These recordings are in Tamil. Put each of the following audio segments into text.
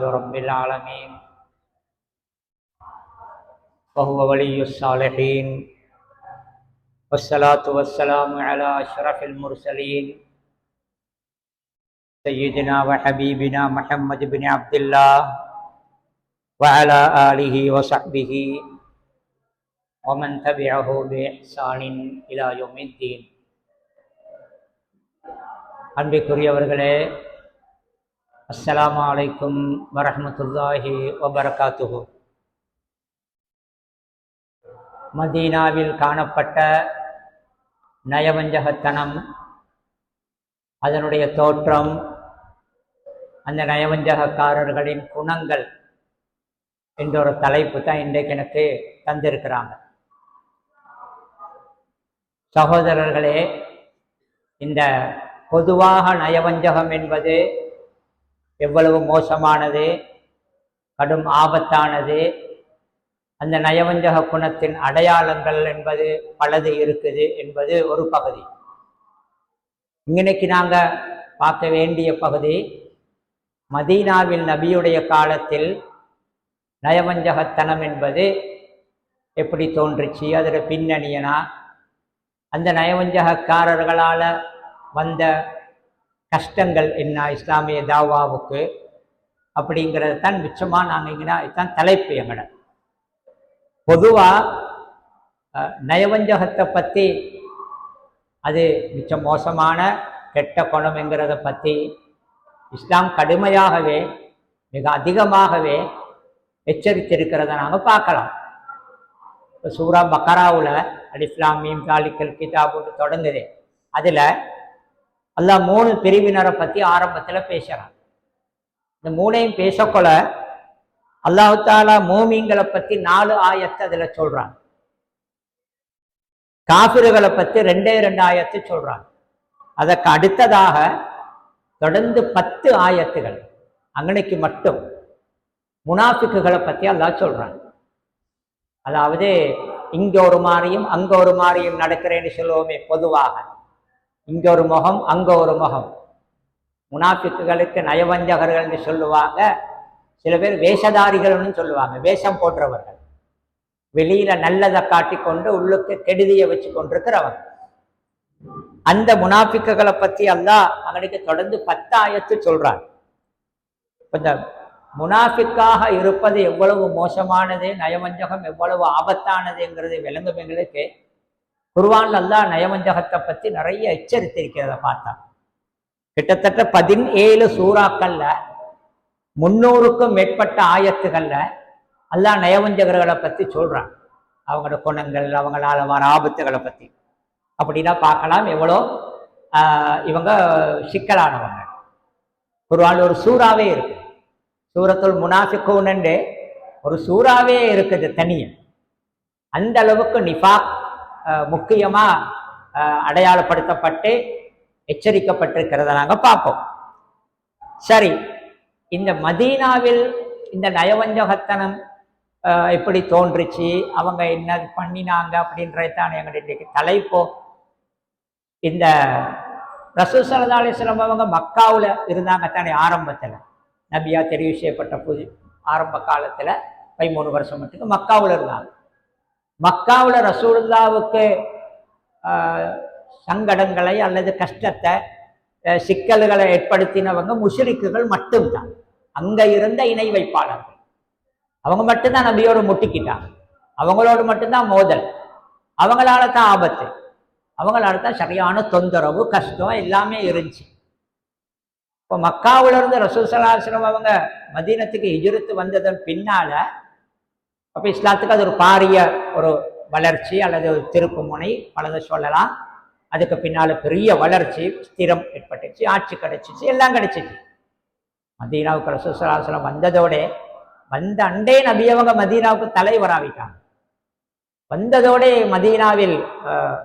رب العالمين وهو ولي الصالحين والصلاة والسلام على أشرف المرسلين سيدنا وحبيبنا محمد بن عبد الله وعلى آله وصحبه ومن تبعه بإحسان إلى يوم الدين. அன்பிற்குரியவர்களே, அஸ்ஸலாமு அலைக்கும் வரஹ்மத்துல்லாஹி வபரகாத்துஹு. மதீனாவில் காணப்பட்ட நயவஞ்சகத்தனம், அதனுடைய தோற்றம், அந்த நயவஞ்சகக்காரர்களின் குணங்கள் என்ற ஒரு தலைப்பு தான் இன்றைக்கு எனக்கு தந்திருக்கிறாங்க. சகோதரர்களே, இந்த பொதுவாக நயவஞ்சகம் என்பது எவ்வளவு மோசமானது, கடும் ஆபத்தானது, அந்த நயவஞ்சக குணத்தின் அடையாளங்கள் என்பது பலது இருக்குது என்பது ஒரு பகுதி. இன்னைக்கு நாங்கள் பார்க்க வேண்டிய பகுதி, மதீனாவில் நபியுடைய காலத்தில் நயவஞ்சகத்தனம் என்பது எப்படி தோன்றுச்சு, அதோட பின்னணியனா, அந்த நயவஞ்சகக்காரர்களால் வந்த கஷ்டங்கள் என்ன இஸ்லாமிய தாவாவுக்கு, அப்படிங்கிறது தான் மிச்சமாக நாங்கள் இங்கன்னா இதுதான் தலைப்பு. எங்கட பொதுவாக நயவஞ்சகத்தை பற்றி, அது மிச்சம் மோசமான கெட்ட குணம்ங்கிறத பற்றி இஸ்லாம் கடுமையாகவே மிக அதிகமாகவே எச்சரித்திருக்கிறத நாங்கள் பார்க்கலாம். இப்போ சூரா பக்கராவில் அலிஃப்லாம் மீம் தாலிக்கல் கிதாபுன்னு தொடங்குது. அதில் அல்லாஹ் 3 பிரிவினரை பற்றி ஆரம்பத்தில் பேசுகிறான். இந்த 3ஐயும் பேசக்கொள்ள அல்லாஹு தாலா மூமின்களை பற்றி 4 ஆயத்தை அதில் சொல்றான். காஃபிர்களை பற்றி 2 ஆயத்து சொல்றான். அதற்கு அடுத்ததாக தொடர்ந்து 10 ஆயத்துகள் அங்கனைக்கு மட்டும் முனாஃபிக்குகளை பற்றி அல்லாஹ் சொல்றான். அதாவது இங்க ஒரு மாதிரியும் அங்க ஒரு மாதிரியும் நடக்கிறேன்னு சொல்லுவோமே, பொதுவாக இங்க ஒரு முகம் அங்க ஒரு முகம். முனாஃபிக்குகளுக்கு நயவஞ்சகர்கள்னு சொல்லுவாங்க. சில பேர் வேஷதாரிகள்னு சொல்லுவாங்க, வேஷம் போன்றவர்கள், வெளியில நல்லதை காட்டிக்கொண்டு உள்ளுக்கு கெடுதியை வச்சு கொண்டிருக்கிறவங்க. அந்த முனாஃபிக்குகளை பற்றி அல்லாஹ் அவனுக்கு தொடர்ந்து 10 ஆயத்து சொல்றான். இந்த முனாஃபிக்காக இருப்பது எவ்வளவு மோசமானது, நயவஞ்சகம் எவ்வளவு ஆபத்தானதுங்கிறது விளங்கும். எங்களுக்கு குர்ஆன்ல அல்லாஹ் நயவஞ்சகத்தை பற்றி நிறைய எச்சரித்திருக்கிறத பார்த்தா, கிட்டத்தட்ட 17 சூறாக்கள்ல 300க்கும் மேற்பட்ட ஆயத்துகள்ல அல்லாஹ் நயவஞ்சகர்களை பற்றி சொல்றான். அவங்களோட குணங்கள், அவங்களால வர ஆபத்துகளை பற்றி. அப்படின்னா பார்க்கலாம் எவ்வளோ இவங்க சிக்கலானவங்க. குர்ஆன்ல ஒரு சூறாவே இருக்கு, சூரத்துல் முனாஃபிகூன் ஒரு சூறாவே இருக்குது தனியா. அந்த அளவுக்கு நிஃபாக் முக்கியமா அடையாளப்படுத்தப்பட்டு எச்சரிக்கப்பட்டிருக்கிறத நாங்கள் பார்ப்போம். சரி, இந்த மதீனாவில் இந்த நயவஞ்சகத்தனம் எப்படி தோன்றுச்சு, அவங்க என்ன பண்ணினாங்க அப்படின்றதான எங்களுடைய தலைப்போ. இந்த ரசூல் ஸல்லல்லாஹு அலைஹி வஸல்லம் அவங்க மக்காவில் இருந்தாங்க தானே ஆரம்பத்தில், நபியா தெரிவு செய்யப்பட்ட ஆரம்ப காலத்தில் 13 வருஷம் மட்டும் மக்காவில் இருந்தாங்க. மக்காவில் ரசூலுல்லாவுக்கு சங்கடங்களை அல்லது கஷ்டத்தை, சிக்கல்களை ஏற்படுத்தினவங்க முஷ்ரிக்குகள் மட்டும்தான். அங்க இருந்த இணை வைப்பாளர்கள் அவங்க மட்டும்தான் நபியோடு முட்டிக்கிட்டாங்க. அவங்களோடு மட்டும்தான் மோதல், அவங்களால தான் ஆபத்து, அவங்களால தான் சரியான தொந்தரவு, கஷ்டம் எல்லாமே இருந்துச்சு. இப்போ மக்காவில இருந்து ரசூல் ஸல்லல்லாஹு அலைஹி வஸல்லம் அவங்க மதீனத்துக்கு ஹிஜ்ரத் வந்ததன் பின்னால அப்போ இஸ்லாத்துக்கு அது ஒரு பாரிய ஒரு வளர்ச்சி அல்லது ஒரு திருப்பு முனை பலதை சொல்லலாம். அதுக்கு பின்னால பெரிய வளர்ச்சி, ஸ்திரம் ஏற்பட்டுச்சு, ஆட்சி கிடைச்சிச்சு, எல்லாம் கிடைச்சிச்சு. மதீனாவுக்கு ரசூல் ஸல்லல்லாஹு அலைஹி வஸல்லம் வந்ததோட வந்த அண்டே நபியவங்க மதீனாவுக்கு தலைவராவிட்டாங்க. வந்ததோடே மதீனாவில்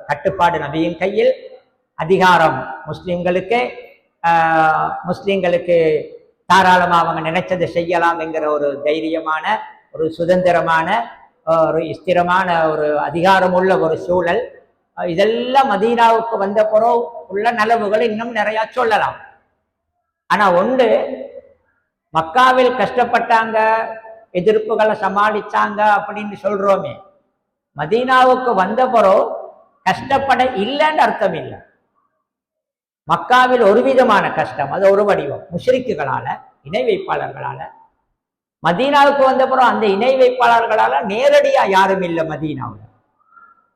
கட்டுப்பாடு நபியின் கையில், அதிகாரம் முஸ்லிம்களுக்கு தாராளமாக அவங்க நினைச்சதை செய்யலாம் என்கிற ஒரு தைரியமான, ஒரு சுதந்திரமான, ஒரு ஸ்திரமான, ஒரு அதிகாரமுள்ள ஒரு சூழல். இதெல்லாம் மதீனாவுக்கு வந்த பிறகு உள்ள நலவுகள் இன்னும் நிறைய சொல்லலாம். ஆனா ஒன்று, மக்காவில் கஷ்டப்பட்டாங்க, எதிர்ப்புகளை சமாளிச்சாங்க அப்படின்னு சொல்றோமே, மதீனாவுக்கு வந்த பிறகு கஷ்டப்பட இல்லைன்னு அர்த்தம் இல்லை. மக்காவில் ஒரு விதமான கஷ்டம், அது ஒரு வடிவம், முஷ்ரிக்குகளால, இணை வைப்பாளர்களால. மதீனாவுக்கு வந்த பிறகு அந்த இணை வைப்பாளர்களால நேரடியா யாரும் இல்லை.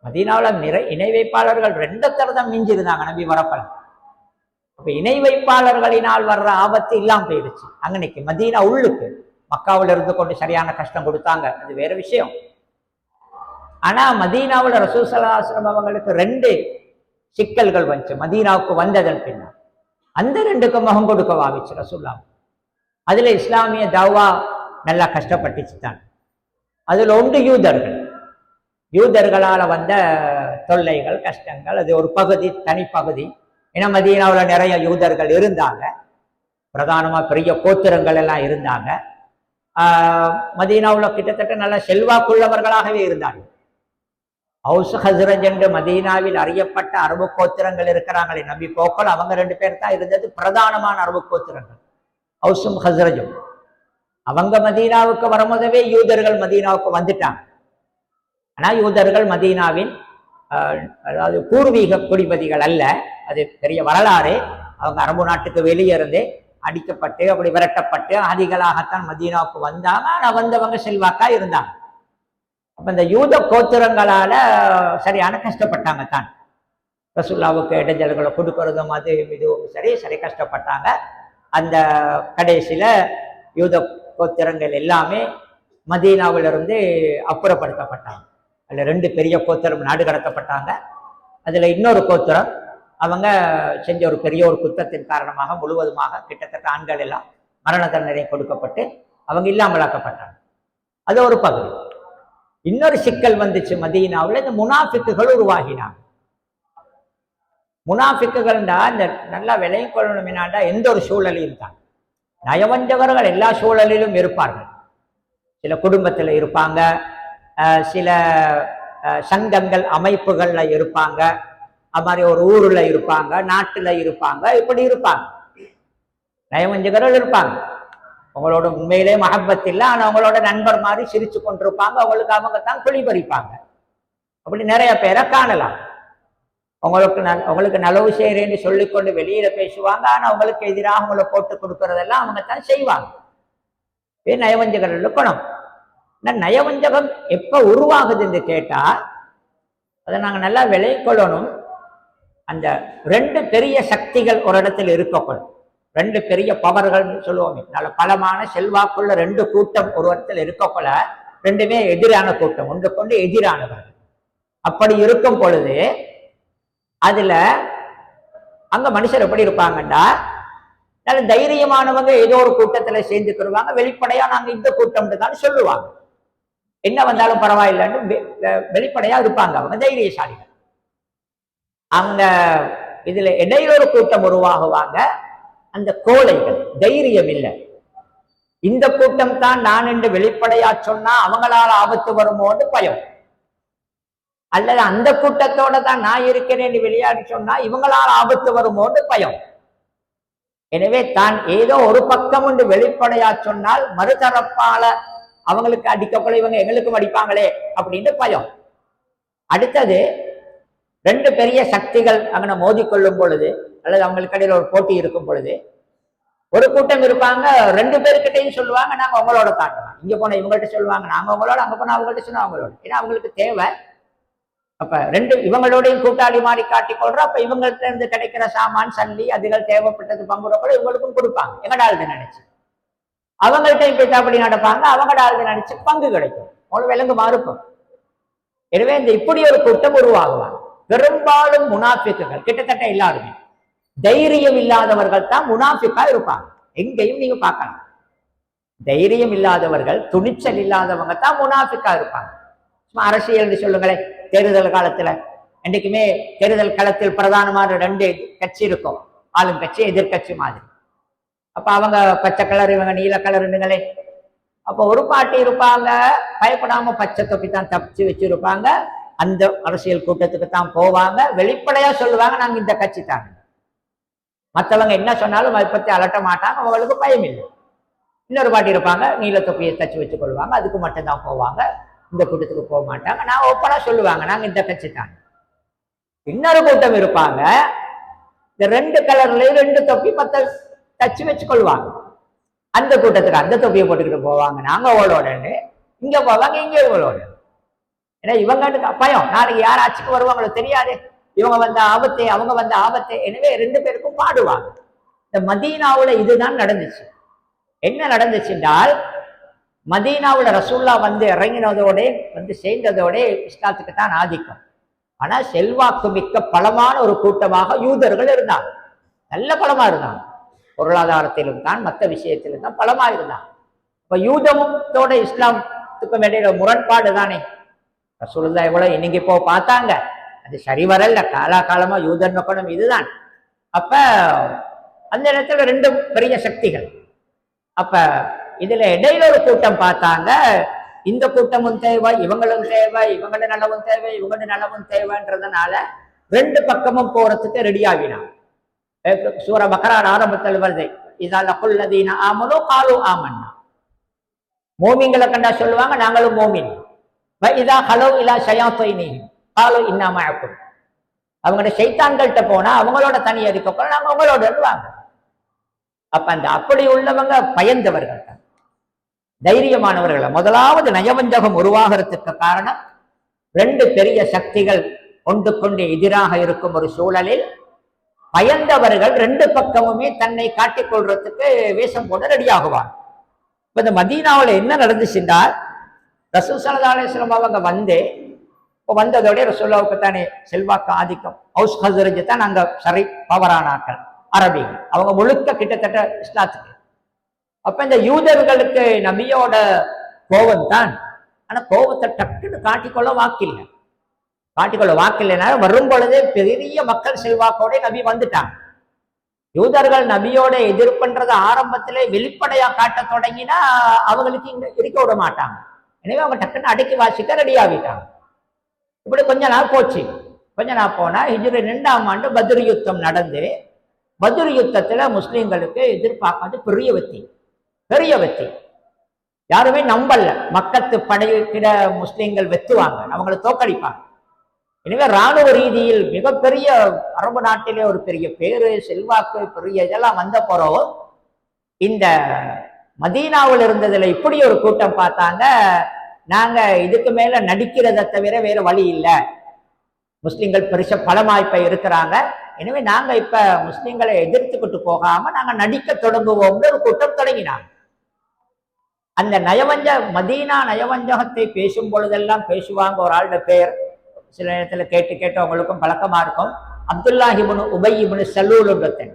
மதீனாவில் இணை வைப்பாளர்கள் 2 தான் மிஞ்சிருந்தாங்க நபி வரப்பல. அப்ப இணை வைப்பாளர்களினால் வர்ற ஆபத்து இல்லாம போயிடுச்சு. அங்கனைக்கு மதீனா உள்ளுக்கு மக்காவில் இருந்து கொண்டு சரியான கஷ்டம் கொடுத்தாங்க, அது வேற விஷயம். ஆனா மதீனாவில் ரசூல் ஸல்லல்லாஹு அலைஹி வஸல்லம் அவங்களுக்கு 2 சிக்கல்கள் வந்துச்சு மதீனாவுக்கு வந்ததன் பின்னர். அந்த 2க்கு முகம் கொடுக்க வாவிச்சு ரசூல்லா. அதுல இஸ்லாமிய தாவா நல்லா கஷ்டப்பட்டுச்சு தான். அதுல ஒன்று யூதர்களால வந்த தொல்லைகள், கஷ்டங்கள், அது ஒரு பகுதி, தனிப்பகுதி. ஏன்னா மதீனாவில் நிறைய யூதர்கள் இருந்தாங்க, பிரதானமா பெரிய கோத்திரங்கள் எல்லாம் இருந்தாங்க. மதீனாவில் கிட்டத்தட்ட நல்ல செல்வாக்குள்ளவர்களாகவே இருந்தார்கள். ஹவுஸ் ஹஸ்ரஜ் என்று மதீனாவில் அறியப்பட்ட அரபு கோத்திரங்கள் இருக்கிறாங்களே நபி போக்கள், அவங்க 2 பேர் தான் இருந்தது பிரதானமான அரபு கோத்திரங்கள், ஹவுஸும் ஹஸ்ரஜும். அவங்க மதீனாவுக்கு வரும்போதவே யூதர்கள் மதீனாவுக்கு வந்துட்டாங்க. ஆனா யூதர்கள் மதீனாவின் அதாவது பூர்வீக குடிபதிகள் அல்ல, அது பெரிய வரலாறு. அவங்க அரபு நாட்டுக்கு வெளியிருந்து அடிக்கப்பட்டு அப்படி விரட்டப்பட்டு அதிகளாகத்தான் மதீனாவுக்கு வந்தாங்க. ஆனா வந்தவங்க செல்வாக்கா இருந்தாங்க. அப்ப இந்த யூத கோத்திரங்களால சரியான கஷ்டப்பட்டாங்க தான். ரசூலுல்லாவுக்கு இடைஞ்சல்களை கொடுக்கறதும் அது இதுவும் சரி கஷ்டப்பட்டாங்க. அந்த கடைசியில யூத கோத்திரங்கள் எல்லாமே மதீனாவிலிருந்து அப்புறப்படுத்தப்பட்டாங்க. அதுல 2 பெரிய கோத்திரம் நாடு கடத்தப்பட்டாங்க. அதுல இன்னொரு கோத்திரம் அவங்க செஞ்ச ஒரு பெரிய ஒரு குற்றத்தின் காரணமாக முழுவதுமாக கிட்டத்தட்ட ஆண்கள் எல்லாம் மரண தண்டனை கொடுக்கப்பட்டு அவங்க இல்லாமலாக்கப்பட்டாங்க. அது ஒரு பகுதி. இன்னொரு சிக்கல் வந்துச்சு மதீனாவில், இந்த முனாஃபிக்குகள் உருவாகினாங்க. முனாஃபிக்குகள்டா இந்த நல்லா விலையும் கொள்ளணும் என்னாண்டா எந்த ஒரு சூழலையும் தான். நயவஞ்சகர்கள் எல்லா சூழலிலும் இருப்பார்கள். சில குடும்பத்தில் இருப்பாங்க, சில சங்கங்கள் அமைப்புகள்ல இருப்பாங்க, அது மாதிரி ஒரு ஊர்ல இருப்பாங்க, நாட்டுல இருப்பாங்க, இப்படி இருப்பாங்க. நயவஞ்சகர்கள் இருப்பாங்க. அவங்களோட உண்மையிலே மஹப்பத் இல்லை, ஆனா அவங்களோட நண்பர் மாதிரி சிரிச்சு கொண்டிருப்பாங்க. அவங்களுக்கு அவங்க தான் குழி பறிப்பாங்க. அப்படி நிறைய பேரை காணலாம். அவங்களுக்கு நலவு செய்யறேன்னு சொல்லிக்கொண்டு வெளியில பேசுவாங்க, ஆனா அவங்களுக்கு எதிராக அவங்கள போட்டு கொடுக்கறதெல்லாம் அவங்க தான் செய்வாங்க. நயவஞ்சகர்கள் இருக்கணும். நயவஞ்சகம் எப்ப உருவாகுதுன்னு கேட்டா அதை நாங்க நல்லா விலை கொள்ளணும். அந்த 2 பெரிய சக்திகள் ஒரு இடத்துல இருக்கக்கூடும், 2 பெரிய பவர்கள் சொல்லுவோமே, நல்ல பலமான செல்வாக்குள்ள 2 கூட்டம் ஒரு இடத்துல இருக்கக்கூட 2மே எதிரான கூட்டம், ஒன்று கொண்டு எதிரானவர்கள். அப்படி இருக்கும் பொழுது அதுல அங்க மனுஷர் எப்படி இருப்பாங்கண்டா, நல்ல தைரியமானவங்க ஏதோ ஒரு கூட்டத்துல சேர்ந்துக்கிடுவாங்க, வெளிப்படையா நாங்க இந்த கூட்டம்னு தான் சொல்லுவாங்க, என்ன வந்தாலும் பரவாயில்லைன்னு வெளிப்படையா இருப்பாங்க, அவங்க தைரியசாலிகள். அங்க இதுல இடையிலொரு கூட்டம் உருவாகுவாங்க, அந்த கோழைகள், தைரியம் இல்லை. இந்த கூட்டம் தான் நான் என்று வெளிப்படையா சொன்னா அவங்களால ஆபத்து வருமோன்னு பயம், அல்லது அந்த கூட்டத்தோட தான் நான் இருக்கிறேன்னு விளையாடி சொன்னா இவங்களால ஆபத்து வருமோன்னு பயம். எனவே தான் ஏதோ ஒரு பக்கம் என்று வெளிப்படையா சொன்னால் மறுதரப்பால அவங்களுக்கு அடிக்கப்பட இவங்க எங்களுக்கும் அடிப்பாங்களே அப்படின்னு பயம். அடுத்தது 2 பெரிய சக்திகள் அங்கே மோதிக்கொள்ளும் பொழுது அல்லது அவங்களுக்கு இடையில ஒரு போட்டி இருக்கும் பொழுது ஒரு கூட்டம் இருப்பாங்க, 2 பேருக்கிட்டையும் சொல்லுவாங்க நாங்க உங்களோட தாண்டலாம், இங்க போன இவங்கள்ட்ட சொல்லுவாங்க நாங்க உங்களோட, அங்க போனா அவங்கள்ட்ட சொன்னா அவங்களோட. ஏன்னா அவங்களுக்கு தேவை. அப்ப 2 இவங்களோடையும் கூட்டாளி மாதிரி காட்டிக்கொள்றோம். அப்ப இவங்கள்ட்ட இருந்து கிடைக்கிற சாமான் சல்லி அதுகள் தேவைப்பட்டது பங்குறப்போ இவங்களுக்கும் கொடுப்பாங்க, எங்கடாளுது நினைச்சு. அவங்கள்ட்டையும் போயிட்டு அப்படி நடப்பாங்க, அவங்கடாளுது நினைச்சு பங்கு கிடைக்கும், அவ்வளவு விலங்குமா இருக்கும். எனவே இந்த இப்படி ஒரு கூட்டம் உருவாகுவாங்க. பெரும்பாலும் முனாஃபிக்குகள், கிட்டத்தட்ட எல்லாருமே தைரியம் இல்லாதவர்கள் தான் முனாஃபிக்கா இருப்பாங்க. எங்கேயும் நீங்க பார்க்கலாம், தைரியம் இல்லாதவர்கள், துணிச்சல் இல்லாதவங்க தான் முனாஃபிக்கா இருப்பாங்க. சும்மா அரசியல் சொல்லுங்களேன், தேர்தல் காலத்துல என்றைக்குமே தேர்தல் களத்தில் பிரதானமான 2 கட்சி இருக்கும், ஆளுங்கட்சி எதிர்கட்சி மாதிரி. அப்ப அவங்க பச்சை கலர், இவங்க நீல கலருங்களே. அப்ப ஒரு பாட்டி இருப்பாங்க, பயப்படாம பச்சை தொப்பி தான் தப்பிச்சு வச்சிருப்பாங்க, அந்த அரசியல் கூட்டத்துக்கு தான் போவாங்க, வெளிப்படையா சொல்லுவாங்க நாங்க இந்த கட்சி தாங்க. மற்றவங்க என்ன சொன்னாலும் அதை பத்தி அலட்ட மாட்டாங்க, அவங்களுக்கு பயம் இல்லை. இன்னொரு பாட்டி இருப்பாங்க, நீல தொப்பியை தச்சு வச்சு கொள்வாங்க, அதுக்கு மட்டும்தான் போவாங்க, இந்த கூட்டத்துக்கு போக மாட்டாங்க. நான் ஓப்பனா சொல்லுவாங்க, நாங்க இந்த கட்சி தான். இன்னொரு கூட்டம் இருப்பாங்க, இந்த 2 கலர்லயும் 2 தொப்பி தச்சு வச்சு கொள்வாங்க. அந்த கூட்டத்துக்கு அந்த தொப்பியை போட்டுக்கிட்டு போவாங்க, நாங்க ஓடோடன்னு. இங்க போவாங்க, இங்கே ஓடோட. ஏன்னா இவங்க பயம், நாளைக்கு யார் ஆட்சிக்கு வருவாங்களோ தெரியாது, இவங்க வந்த ஆபத்தே, அவங்க வந்த ஆபத்தே. எனவே 2 பேருக்கும் பாடுவாங்க. இந்த மதீனாவுல இதுதான் நடந்துச்சு. என்ன நடந்துச்சு என்றால், மதீனாவுல ரசூல்லா வந்து இறங்கினதோட வந்து சேர்ந்ததோட இஸ்லாத்துக்கு தான் ஆதிக்கம். ஆனா செல்வாக்கு மிக்க பலமான ஒரு கூட்டமாக யூதர்கள் இருந்தாங்க. நல்ல பலமா இருந்தாங்க, பொருளாதாரத்திலும் தான் மற்ற விஷயத்திலும் தான் பலமா இருந்தாங்க. இப்ப யூதத்தோட இஸ்லாத்துக்கும் இடையில முரண்பாடு தானே. ரசூலுல்லாஹ் எவ்வளவு இன்னைக்கு இப்போ பார்த்தாங்க, அது சரி வரல. காலாகாலமா யூதர் நோக்கணும் இதுதான். அப்ப அந்த இடத்துல 2 பெரிய சக்திகள். அப்ப இதுல இடையில ஒரு கூட்டம் பார்த்தாங்க, இந்த கூட்டமும் தேவை, இவங்களும் தேவை, இவங்களோட நலவும் தேவை, இவங்களோட நலவும் தேவைன்றதுனால 2 பக்கமும் போறதுக்கு ரெடி ஆகினாங்க. சூர பக்ரான் ஆரம்பத்தில் வருது, இதால குல்லதீன ஆமனோ காலு ஆமன்னா. மோமின்களை கண்டா சொல்லுவாங்க நாங்களும் மோமின். இதா ஹலோ இலா ஷயாத்தைனி காலு இன்னா மஅக்கும். அவங்களோட ஷைத்தான்கள்ட்ட போனா அவங்களோட தனி அறிக்கை நாங்க அவங்களோட வருவாங்க. அப்ப அந்த அப்படி உள்ளவங்க பயந்தவர்கள், தைரியமானவர்கள். முதலாவது நயவஞ்சகம் உருவாகிறதுக்கு காரணம் 2 பெரிய சக்திகள் ஒன்று கொண்டு எதிராக இருக்கும் ஒரு சூழலில் பயந்தவர்கள் 2 பக்கமுமே தன்னை காட்டிக் கொள்றதுக்கு வேஷம் போட ரெடி ஆகுவாங்க. இப்ப இந்த மதீனாவில் என்ன நடந்துச்சுன்றால், ரசூல் ஸல்லல்லாஹு அலைஹி வஸல்லம் அவங்க வந்ததோட ரசூலுல்லாஹ்வுக்கு தானே செல்வாக்கு ஆதிக்கம். ஹவுஸ் ஹஸ்ரஜ் தான் அங்க சரி பவரானாக்கள் அரபிகள், அவங்க முழுக்க கிட்டத்தட்ட இஸ்லாத்துக்கு. அப்ப இந்த யூதர்களுக்கு நபியோட கோபம் தான். ஆனா கோபத்தை டக்குன்னு காட்டிக்கொள்ள வாக்கில்லைன்னா வரும் பொழுதே பெரிய மக்கள் செல்வாக்கோட நபி வந்துட்டாங்க. யூதர்கள் நபியோட எதிர்ப்புன்றத ஆரம்பத்திலே வெளிப்படையா காட்ட தொடங்கினா அவங்களுக்கு இங்க இருக்க விட மாட்டாங்க. எனவே அவங்க டக்குன்னு அடக்கி வாசிக்க ரெடி ஆகிட்டாங்க. இப்படி கொஞ்ச நாள் போச்சு. கொஞ்ச நாள் போனா ஹிஜ்ரி 2ஆம் ஆண்டு பத்ர் யுத்தம் நடந்து, பத்ர் யுத்தத்துல முஸ்லிம்களுக்கு எதிர்பார்க்காத பெரிய வெற்றி. யாருமே நம்பல, மக்கத்து படையிட முஸ்லிம்கள் வெத்துவாங்க, அவங்களை தோக்கடிப்பாங்க. எனவே இராணுவ ரீதியில் மிகப்பெரிய அரபு நாட்டிலே ஒரு பெரிய பேரு செல்வாக்கு பெரிய இதெல்லாம் வந்த பிறகு இந்த மதீனாவில் இருந்ததுல இப்படி ஒரு கூட்டம் பார்த்தாங்க, நாங்க இதுக்கு மேல நடிக்கிறத தவிர வேற வழி இல்லை, முஸ்லிம்கள் பெருச பலமாய்ப்ப இருக்கிறாங்க, எனவே நாங்க இப்ப முஸ்லிம்களை எதிர்த்துக்கிட்டு போகாம நாங்க நடிக்க தொடங்குவோம்னு ஒரு கூட்டம் தொடங்கினாங்க. அந்த மதீனா நயவஞ்சகத்தை பேசும் பொழுதெல்லாம் பேசுவாங்க. ஒரு ஆளுடைய பெயர் சில நேரத்துல கேட்டு அவங்களுக்கும் பழக்கமா இருக்கும், அப்துல்லாஹ் இப்னு உபை இப்னு சலூல் என்பத்தன்.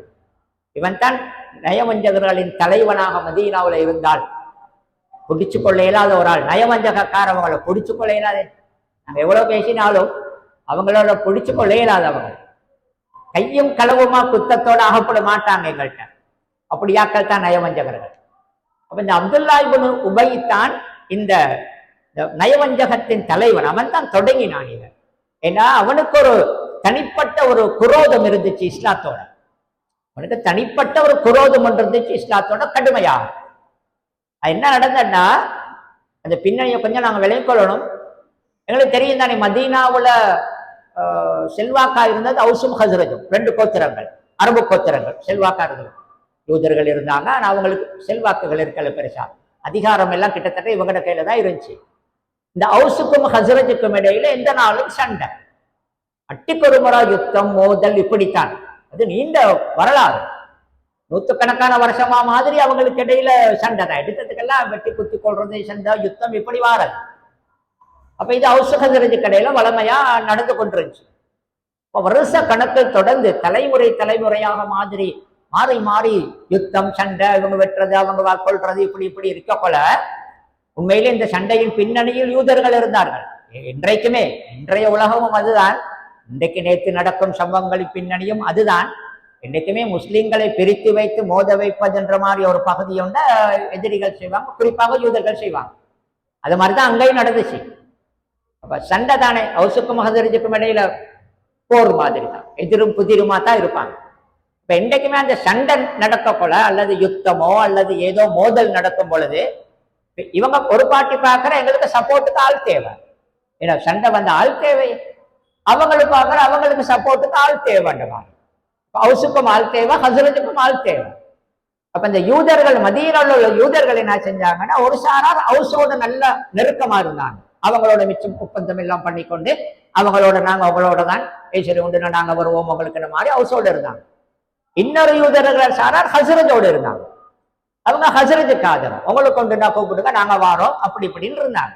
இவன் தான் நயவஞ்சகர்களின் தலைவனாக மதீனாவில் இருந்தால். பிடிச்சு கொள்ள இயலாத ஒரு ஆள், நயவஞ்சகக்காரவங்களை பிடிச்சு கொள்ள இயலாது. நாங்க எவ்வளவு பேசினாலும் அவங்களோட பிடிச்சு கொள்ள இயலாதவங்க, கையும் களவுமா குத்தத்தோட அகப்பட மாட்டாங்க எங்கள்கிட்ட. அப்படியாக்கள் தான் நயவஞ்சகர்கள். அப்ப இந்த அப்துல்லா இப்னு உபை தான் இந்த நயவஞ்சகத்தின் தலைவன். அவன் தான் தொடங்கினான் இவன். ஏன்னா அவனுக்கு ஒரு தனிப்பட்ட ஒரு குரோதம் இருந்துச்சு இஸ்லாத்தோட. அவனுக்கு தனிப்பட்ட ஒரு குரோதம் ஒன்று இருந்துச்சு இஸ்லாத்தோட கடுமையாக. என்ன நடந்ததுன்னா, அந்த பின்னணியை கொஞ்சம் நாங்கள் விளங்கிக் கொள்ளணும். எங்களுக்கு தெரியும் தானே, மதீனாவுல செல்வாக்கா இருந்தது அவுசும் ஹஸ்ரஜும், 2 கோத்திரங்கள், அரபு கோத்திரங்கள் செல்வாக்கா இருந்தது. யூதர்கள் இருந்தாங்க, ஆனால் அவங்களுக்கு செல்வாக்குகள் இருக்கல பெருசா. அதிகாரம் எல்லாம் கிட்டத்தட்ட இவங்கட கையில தான் இருந்துச்சு. இந்த அவுசுக்கும் ஹஸ்ரஜுக்கும் இடையில எந்த நாளும் சண்டை, அட்டிக்கொருமுறை யுத்தம், மோதல், இப்படித்தான். அது நீண்ட வரலாறு, நூற்றுக்கணக்கான வருஷமா மாதிரி அவங்களுக்கு இடையில சண்டை தான். எடுத்ததுக்கெல்லாம் வெட்டி குத்தி கொள்றது, சண்டை, யுத்தம், இப்படி வாரது. அப்ப இது அவுசு ஹஸ்ரஜுக்கு இடையில வளமையா நடந்து கொண்டிருந்துச்சு. இப்போ வருஷ கணக்கில் தொடர்ந்து தலைமுறையாக மாதிரி மாறி மாறி யுத்தம், சண்டை, இவங்க வெட்டுறது, அவங்க கொள்றது, இப்படி இருக்க போல உண்மையிலே இந்த சண்டையின் பின்னணியில் யூதர்கள் இருந்தார்கள். இன்றைக்குமே இன்றைய உலகமும் அதுதான். இன்றைக்கு நேற்று நடக்கும் சம்பவங்களின் பின்னணியும் அதுதான். இன்றைக்குமே முஸ்லிம்களை பிரித்து வைத்து மோத வைப்பதுன்ற மாதிரி ஒரு பகுதியுண்ட எதிரிகள் செய்வாங்க, குறிப்பாக யூதர்கள் செய்வாங்க. அது மாதிரிதான் அங்கேயும் நடந்துச்சு. அப்ப சண்டை தானே, அவுசுக்கும் ஹஸ்ரஜுக்கும் இடையில போர் மாதிரி தான், எதிரும் புதிருமா தான் இருப்பாங்க. இப்ப என்றைக்குமே அந்த சண்டை நடக்கக்கூட அல்லது யுத்தமோ அல்லது ஏதோ மோதல் நடக்கும் பொழுது இவங்க ஒரு பார்ட்டி பார்க்கிற எங்களுக்கு சப்போர்ட்டுக்கு ஆள் தேவை. ஏன்னா சண்டை வந்த ஆள் தேவை, அவங்களுக்கு பார்க்குற அவங்களுக்கு சப்போர்ட்டுக்கு ஆள் தேவைன்றமா. ஹவுஸுக்கும் ஆள் தேவை, ஹசரத்துக்கும் ஆள் தேவை. அப்ப இந்த யூதர்கள், மதீனாவில் உள்ள யூதர்கள் என்ன செஞ்சாங்கன்னா, ஒரு சாரார் ஹவுஸோட நல்ல நெருக்கமா இருந்தாங்க. அவங்களோட மிச்சம் ஒப்பந்தம் எல்லாம் பண்ணிக்கொண்டு அவங்களோட நாங்க அவங்களோட தான் சரி உண்டு நாங்க வருவோம் உங்களுக்கு மாதிரி ஹவுஸோட இருந்தாங்க. இன்னொரு யூதர்கள் சாரார் ஹசரத்தோடு இருந்தாங்க. அவங்க ஹசரத்துக்கு ஆதரவு, உங்களுக்கு கொண்டு நான் கூப்பிடுங்க நாங்க வாரோம் அப்படி இப்படின்னு இருந்தாங்க.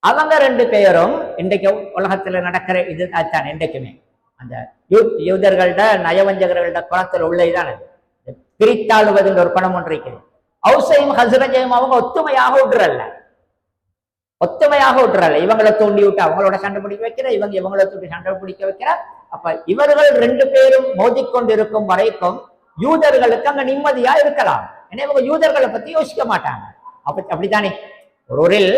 அவங்க ரெண்டு பேரும் இன்றைக்கு உலகத்துல நடக்கிற இது தான். இன்றைக்குமே அந்த யூதர்கள்ட நயவஞ்சகர்கள்ட குணத்தில் உள்ளதுதான் பிரித்தாளுவதுன்ற ஒரு குணம் ஒன்று இருக்கிறது. ஹவுஸையும் ஹசரஜையும் அவங்க ஒத்துமையாக விட்டுறல்ல, இவங்களை தூண்டி விட்டு அவங்களோட சண்டை பிடிக்க வைக்கிற, இவங்களை தூண்டி சண்டை பிடிக்க வைக்கிற. அப்ப இவர்கள் ரெண்டு பேரும் மோதிக்கொண்டிருக்கும் வரைக்கும் யூதர்களுக்கு அங்க நிம்மதியா இருக்கலாம். ஏன்னா இவங்க யூதர்களை பத்தி யோசிக்க மாட்டாங்க. அப்படித்தானே ஒரு ஊரில்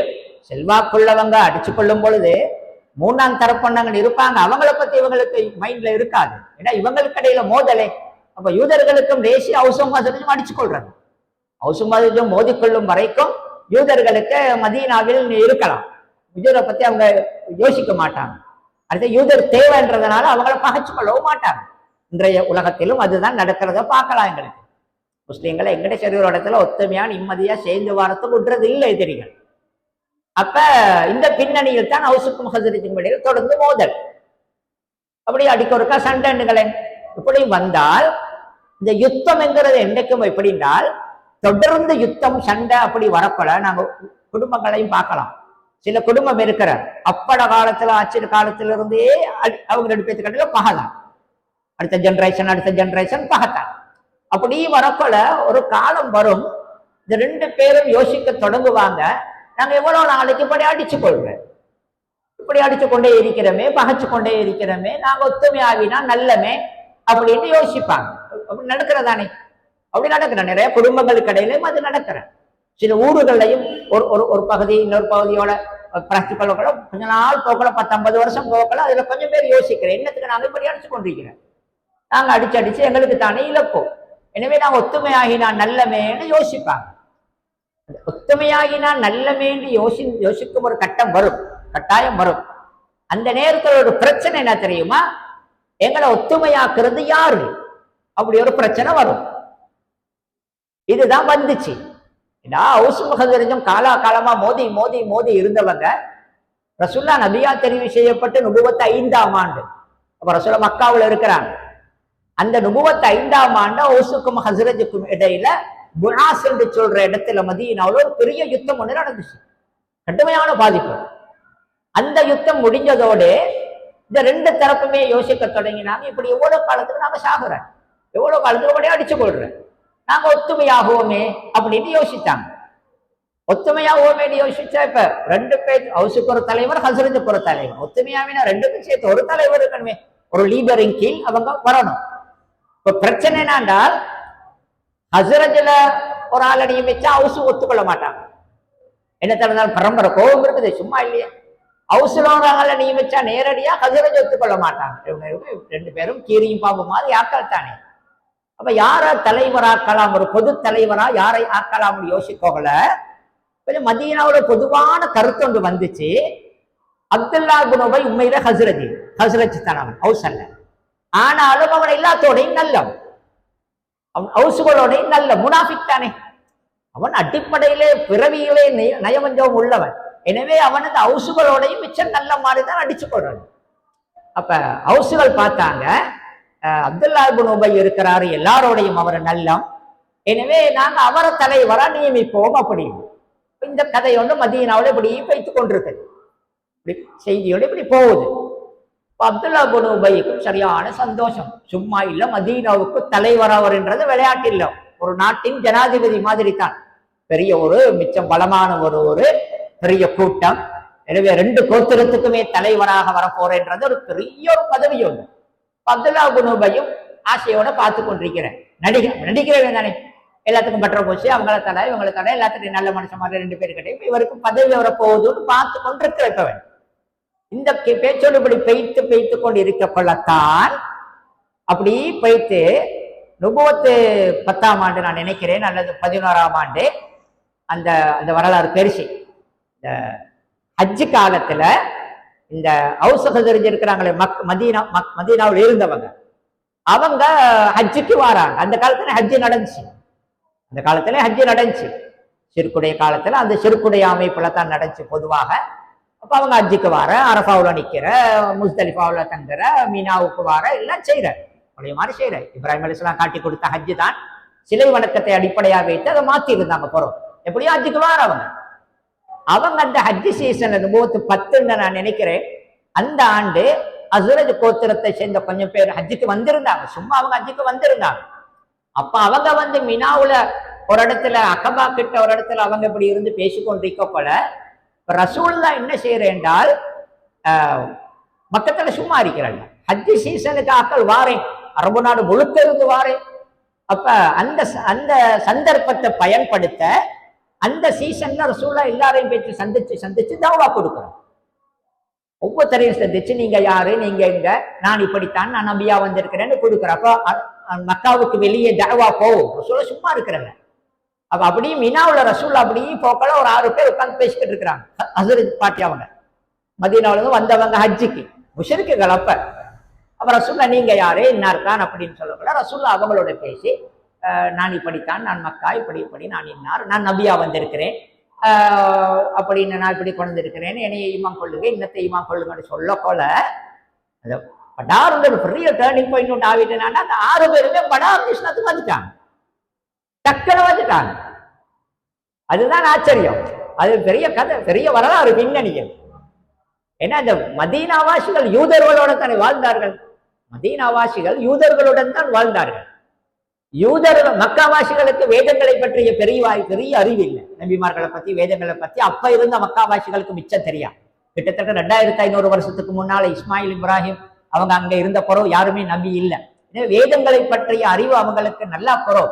செல்வாக்குள்ளவங்க அடிச்சு கொள்ளும் பொழுது மூணாம் தரப்பண்ணங்கள் இருப்பாங்க, அவங்கள பத்தி இவங்களுக்கு மைண்ட்ல இருக்காது. ஏன்னா இவங்களுக்கு இடையில மோதலே. அப்ப யூதர்களுக்கும் தேசிய ஹவுஸும் மசூதியும் அடிச்சு கொள்றாங்க. ஹவுஸும் மசூதியும் மோதிக்கொள்ளும் வரைக்கும் யூதர்களுக்கு மதீனாவில் இருக்கலாம். யூதரை பத்தி அவங்க யோசிக்க மாட்டாங்க. அடுத்த யூதர் தேவைன்றதுனால அவங்கள பகைச்சு கொள்ளவும் மாட்டாங்க. இன்றைய உலகத்திலும் அதுதான் நடக்கிறத பார்க்கலாம். எங்களுக்கு முஸ்லீம்களை எங்கட சரீர இடத்துல ஒத்துமையா நிம்மதியா சேர்ந்து வாரத்துக்கு விடுறது இல்லை எதிரிகள். அப்ப இந்த பின்னணியில் தான் ஹவுஸுக்கும் ஹசரத்துக்கும் இடையில் தொடர்ந்து மோதல். அப்படி அடிக்கொருக்கா சண்டைகளை இப்படி வந்தால் இந்த யுத்தம் என்கிறது என்றைக்கும் எப்படின்றால் தொடர்ந்து யுத்தம் சண்டை அப்படி வரப்பட நாங்க குடும்பங்களையும் பார்க்கலாம். சில குடும்பம் இருக்கிற அப்பட காலத்துல ஆட்சி காலத்திலிருந்தே அவங்க ரெண்டு பேர்த்து கடையில பகலாம், அடுத்த ஜெனரேஷன் பகத்தான். அப்படி வரப்போல ஒரு காலம் வரும், இந்த ரெண்டு பேரும் யோசிக்க தொடங்குவாங்க, நாங்க எவ்வளவு நாளைக்கு இப்படி அடிச்சு கொள்றோம், இப்படி அடிச்சு கொண்டே இருக்கிறோமே, பகைச்சு கொண்டே இருக்கிறோமே, நாங்க ஒத்துமையாவினா நல்லமே அப்படின்னு யோசிப்பாங்க. அப்படி நடக்கிறதானே, அப்படி நடக்கிற நிறைய குடும்பங்களுக்கு இடையிலும் அது நடக்கிற. சில ஊர்களையும் ஒரு பகுதி இன்னொரு பகுதியோட பிராக்டிக்கல கூட கொஞ்ச நாள் போக்கல 10-50 வருஷம் போக்கல அதுல கொஞ்சம் பேர் யோசிக்கிறேன், என்னத்துக்கு நாங்க இப்படி அடிச்சு கொண்டிருக்கிறோம், நாங்க அடிச்சு எங்களுக்கு தானே இழப்போம், எனவே நாங்க ஒத்துமையாகினா நல்லமேன்னு யோசிப்பாங்க. ஒத்துமையாகினா நல்லமேன்னு யோசிக்கும் ஒரு கட்டாயம் வரும். அந்த நேரத்தில் ஒரு பிரச்சனை என்ன தெரியுமா, எங்களை ஒத்துமையாக்குறது யாரு, அப்படி ஒரு பிரச்சனை வரும். இதுதான் வந்துச்சு. காலமா மோதி இருந்தவங்க ரசூல்லா நபியா தெரிவு செய்யப்பட்டு நுபுவத்து 5ஆம் ஆண்டு. அப்ப ரசூல்லா மக்காவுல இருக்கிறாங்க. அந்த நுபுவத்து 5ஆம் ஆண்டு ஹவுஸுக்கும் ஹஸ்ரஜுக்கும் இடையில புனாஸ் என்று சொல்ற இடத்துல மதீனாவுல ஒரு பெரிய யுத்தம் ஒன்று நடந்துச்சு, கடுமையான பாதிப்பு. அந்த யுத்தம் முடிஞ்சதோடு இந்த ரெண்டு தரப்புமே யோசிக்க தொடங்கினாங்க, இப்படி எவ்வளவு காலத்துக்கு நாங்க சாகுறோம், எவ்வளவு காலத்துக்கு அப்படியே அடிச்சு கொள்றோம், நாங்க ஒத்துமையாகுவோமே அப்படின்னு யோசித்தாங்க. ஒத்துமையாகுவோமே யோசிச்சா இப்ப ரெண்டு பேர், ஹவுஸுக்கு ஒரு தலைவர், ஹஸ்ரஜுக்கு ஒரு தலைவர், ஒத்துமையாவினா ரெண்டுக்கும் சேர்த்து ஒரு தலைவர் இருக்கணுமே, ஒரு லீடரின் கீழ் அவங்க வரணும். இப்ப பிரச்சனை என்னன்றால் ஹஸ்ரஜ்ல ஒரு ஆள் நியமிச்சா ஹவுஸ் ஒத்துக்கொள்ள மாட்டாங்க. என்ன தந்தாலும் பரம்பரை கோபம் இருக்குது, சும்மா இல்லையா. ஹவுஸ்ல ஒரு ஆளை நியமிச்சா நேரடியா ஹஸ்ரஜ் ஒத்துக்கொள்ள மாட்டாங்க. ரெண்டு பேரும் கீரியும் பாம்பு மாதிரி ஆக்கள் தானே. அப்ப யார தலைவராக்கலாம், ஒரு பொது தலைவரா யாரை ஆக்கலாம்னு யோசிக்கோகல. மதீனாவோட பொதுவான கருத்து ஒன்று வந்துச்சு, அப்துல்லா இப்னு உபை உண்மையில ஹஸ்ரஜ் தான், அவன் ஹவுஸ் அல்ல. ஆனாலும் அவன் எல்லாத்தோடையும் நல்லவன், அவன் ஹவுஸுகளோடையும் நல்ல முனாஃபிக் தானே. அவன் அடிப்படையிலே பிறவியிலே நயவஞ்சம் உள்ளவன். எனவே அவனுக்கு ஹவுஸுகளோடையும் மிச்சம் நல்ல மாதிரிதான் அடிச்சு கொள்றான். அப்ப ஹவுஸுகள் பார்த்தாங்க, அப்துல்லா இப்னு உபை இருக்கிறாரு, எல்லாரோடையும் அவர் நல்லம், எனவே நாங்க அவரை தலைவரா நியமிப்போம் அப்படின்னு. இந்த கதையோடு மதீனாவோட இப்படி வைத்துக் கொண்டிருக்கு, இப்படி செய்தியோடு இப்படி போகுது. அப்துல்லா இப்னு உபைக்கும் சரியான சந்தோஷம், சும்மா இல்ல, மதீனாவுக்கு தலைவர் அவர் என்றது விளையாட்டு இல்லை, ஒரு நாட்டின் ஜனாதிபதி மாதிரி தான், பெரிய ஒரு மிச்சம் பலமான ஒரு பெரிய கூட்டம். எனவே ரெண்டு கோத்திரத்துக்குமே தலைவராக வரப்போறேன்றது ஒரு பெரிய ஒரு பதவி ஒன்று. அப்துல்லா இப்னு உபையும் ஆசையோட பார்த்து கொண்டிருக்கிறேன், நடிக்கிறவன் தானே, எல்லாத்துக்கும் பற்ற போச்சு, அவங்கள தடை இவங்களை தடை, எல்லாத்துக்கும் நல்ல மனுஷன் மாதிரி ரெண்டு பேர் கிட்டே இவருக்கு பதவி வரப்போகுதுன்னு பார்த்து கொண்டிருக்கிறவன். இந்த பேச்சோடு இப்படி பெய்த்து கொண்டு இருக்க கொள்ளத்தான் அப்படி போயிட்டு நுபுவத்து 10ஆம் ஆண்டு நான் நினைக்கிறேன், அல்லது 11ஆம் ஆண்டு. அந்த அந்த வரலாறு பெருசு. இந்த ஹஜ்ஜு காலத்துல இந்த ஹவுஸ் இருக்கிறாங்களே, மதீனாவில் இருந்தவங்க, அவங்க ஹஜ்ஜுக்கு வராங்க. அந்த காலத்துல ஹஜ்ஜு நடந்துச்சு. அந்த காலத்துல ஹஜ்ஜு நடந்துச்சு. சிறுக்குடைய காலத்துல அந்த சிறுக்குடைய அமைப்புல தான் நடந்துச்சு பொதுவாக. அப்ப அவங்க ஹஜ்ஜுக்கு வார, அரஃபாவுல நிக்கிற, முஸ்தலிஃபாவுல தங்குற, மீனாவுக்கு வார, எல்லாம் செய்யற, பழைய மாதிரி செய்யற. இப்ராஹிம் அலைஹிஸ்ஸலாம் காட்டி கொடுத்த ஹஜ்ஜு தான். சிலை வணக்கத்தை அடிப்படையாக வைத்து அதை மாத்தி இருந்தாங்க. போறோம் எப்படியோ ஹஜ்ஜுக்கு வார அவங்க அந்த ஹஜ்ஜு சீசன்ல 10 நான் நினைக்கிறேன். அந்த ஆண்டு அசுரஜ் கோத்திரத்தை சேர்ந்த கொஞ்சம் பேர் ஹஜ்ஜுக்கு வந்திருந்தாங்க. சும்மா அவங்க ஹஜ்ஜுக்கு வந்திருந்தாங்க. அப்ப அவங்க மினாவுல ஒரு இடத்துல, அகபா கிட்ட ஒரு இடத்துல அவங்க இப்படி இருந்து பேசிக்கொண்டிருக்க போல ரசூல்லா என்ன செய்யறேன் என்றால், மக்கத்துல சும்மா இருக்கிறாங்க. ஹஜ்ஜு சீசனுக்கு ஆக்கள் வாரேன், அரபு நாடு முழுக்க இருந்து வாரேன். அப்ப அந்த அந்த சந்தர்ப்பத்தை பயன்படுத்த அந்த சீசன்ல ரசூல்லா எல்லாரையும் பேச்சு சந்திச்சு தவா கொடுக்குறோம். ஒவ்வொருத்தரையும் சந்திச்சு, நீங்க யாரு, நீங்க எங்க, நான் இப்படித்தான், நான் நபியா வந்திருக்கிறேன்னு கொடுக்குறேன். அப்போ மக்காவுக்கு வெளியே தவா போவோம். ரசூல்லா சும்மா இருக்கிறாங்க. அப்ப அப்படியே மினாவுல ரசூல்லா அப்படியே போக்கல ஒரு 6 பேர் உட்காந்து பேசிக்கிட்டு இருக்கிறாங்க. ஹஸ்ரத் பாட்டி அவங்க மதீனாவுல வந்தவங்க ஹஜ்ஜுக்கு, முஷ்ரிக்குகள். அப்ப ரசூல்லா நீங்க யாரு, இன்னார்தான் அப்படின்னு சொல்லக்கூட ரசூல்லா அவங்களோட பேசி, நான் இப்படித்தான், நான் மக்கா, இப்படி நான் இன்னார், நான் நபியா வந்திருக்கிறேன் அப்படின்னு, நான் இப்படி கொண்டு இருக்கிறேன், என்னைய ஈமான் கொள்ளுங்க, இன்னத்தை ஈமான் கொள்ளுங்கன்னு சொல்ல போல படார் ஒரு பெரிய டேர்னிங் பாயிண்ட் ஒன்று ஆகிட்டேன்னா, அந்த 6 பேருமே படார் இஸ்லாத்துக்கு வந்துட்டாங்க, டக்குன்னு வந்துட்டாங்க. அதுதான் ஆச்சரியம். அது பெரிய கதை, பெரிய வரலாறு பின்னணிகள். ஏன்னா இந்த மதீனாவாசிகள் யூதர்களோட தானே வாழ்ந்தார்கள். மதீனாவாசிகள் யூதர்களுடன் தான் வாழ்ந்தார்கள். யூதர்கள், மக்காவாசிகளுக்கு வேதங்களை பற்றிய பெரிய அறிவு இல்லை. நபிமார்களை பத்தி, வேதங்களை பத்தி அப்ப இருந்த மக்காவாசிகளுக்கு மிச்சம் தெரியாது. கிட்டத்தட்ட 2500 வருஷத்துக்கு முன்னால இஸ்மாயில், இப்ராஹிம் அவங்க அங்க இருந்த பிறகு யாருமே நபி இல்லை. வேதங்களை பற்றிய அறிவு அவங்களுக்கு நல்லா பிறகு.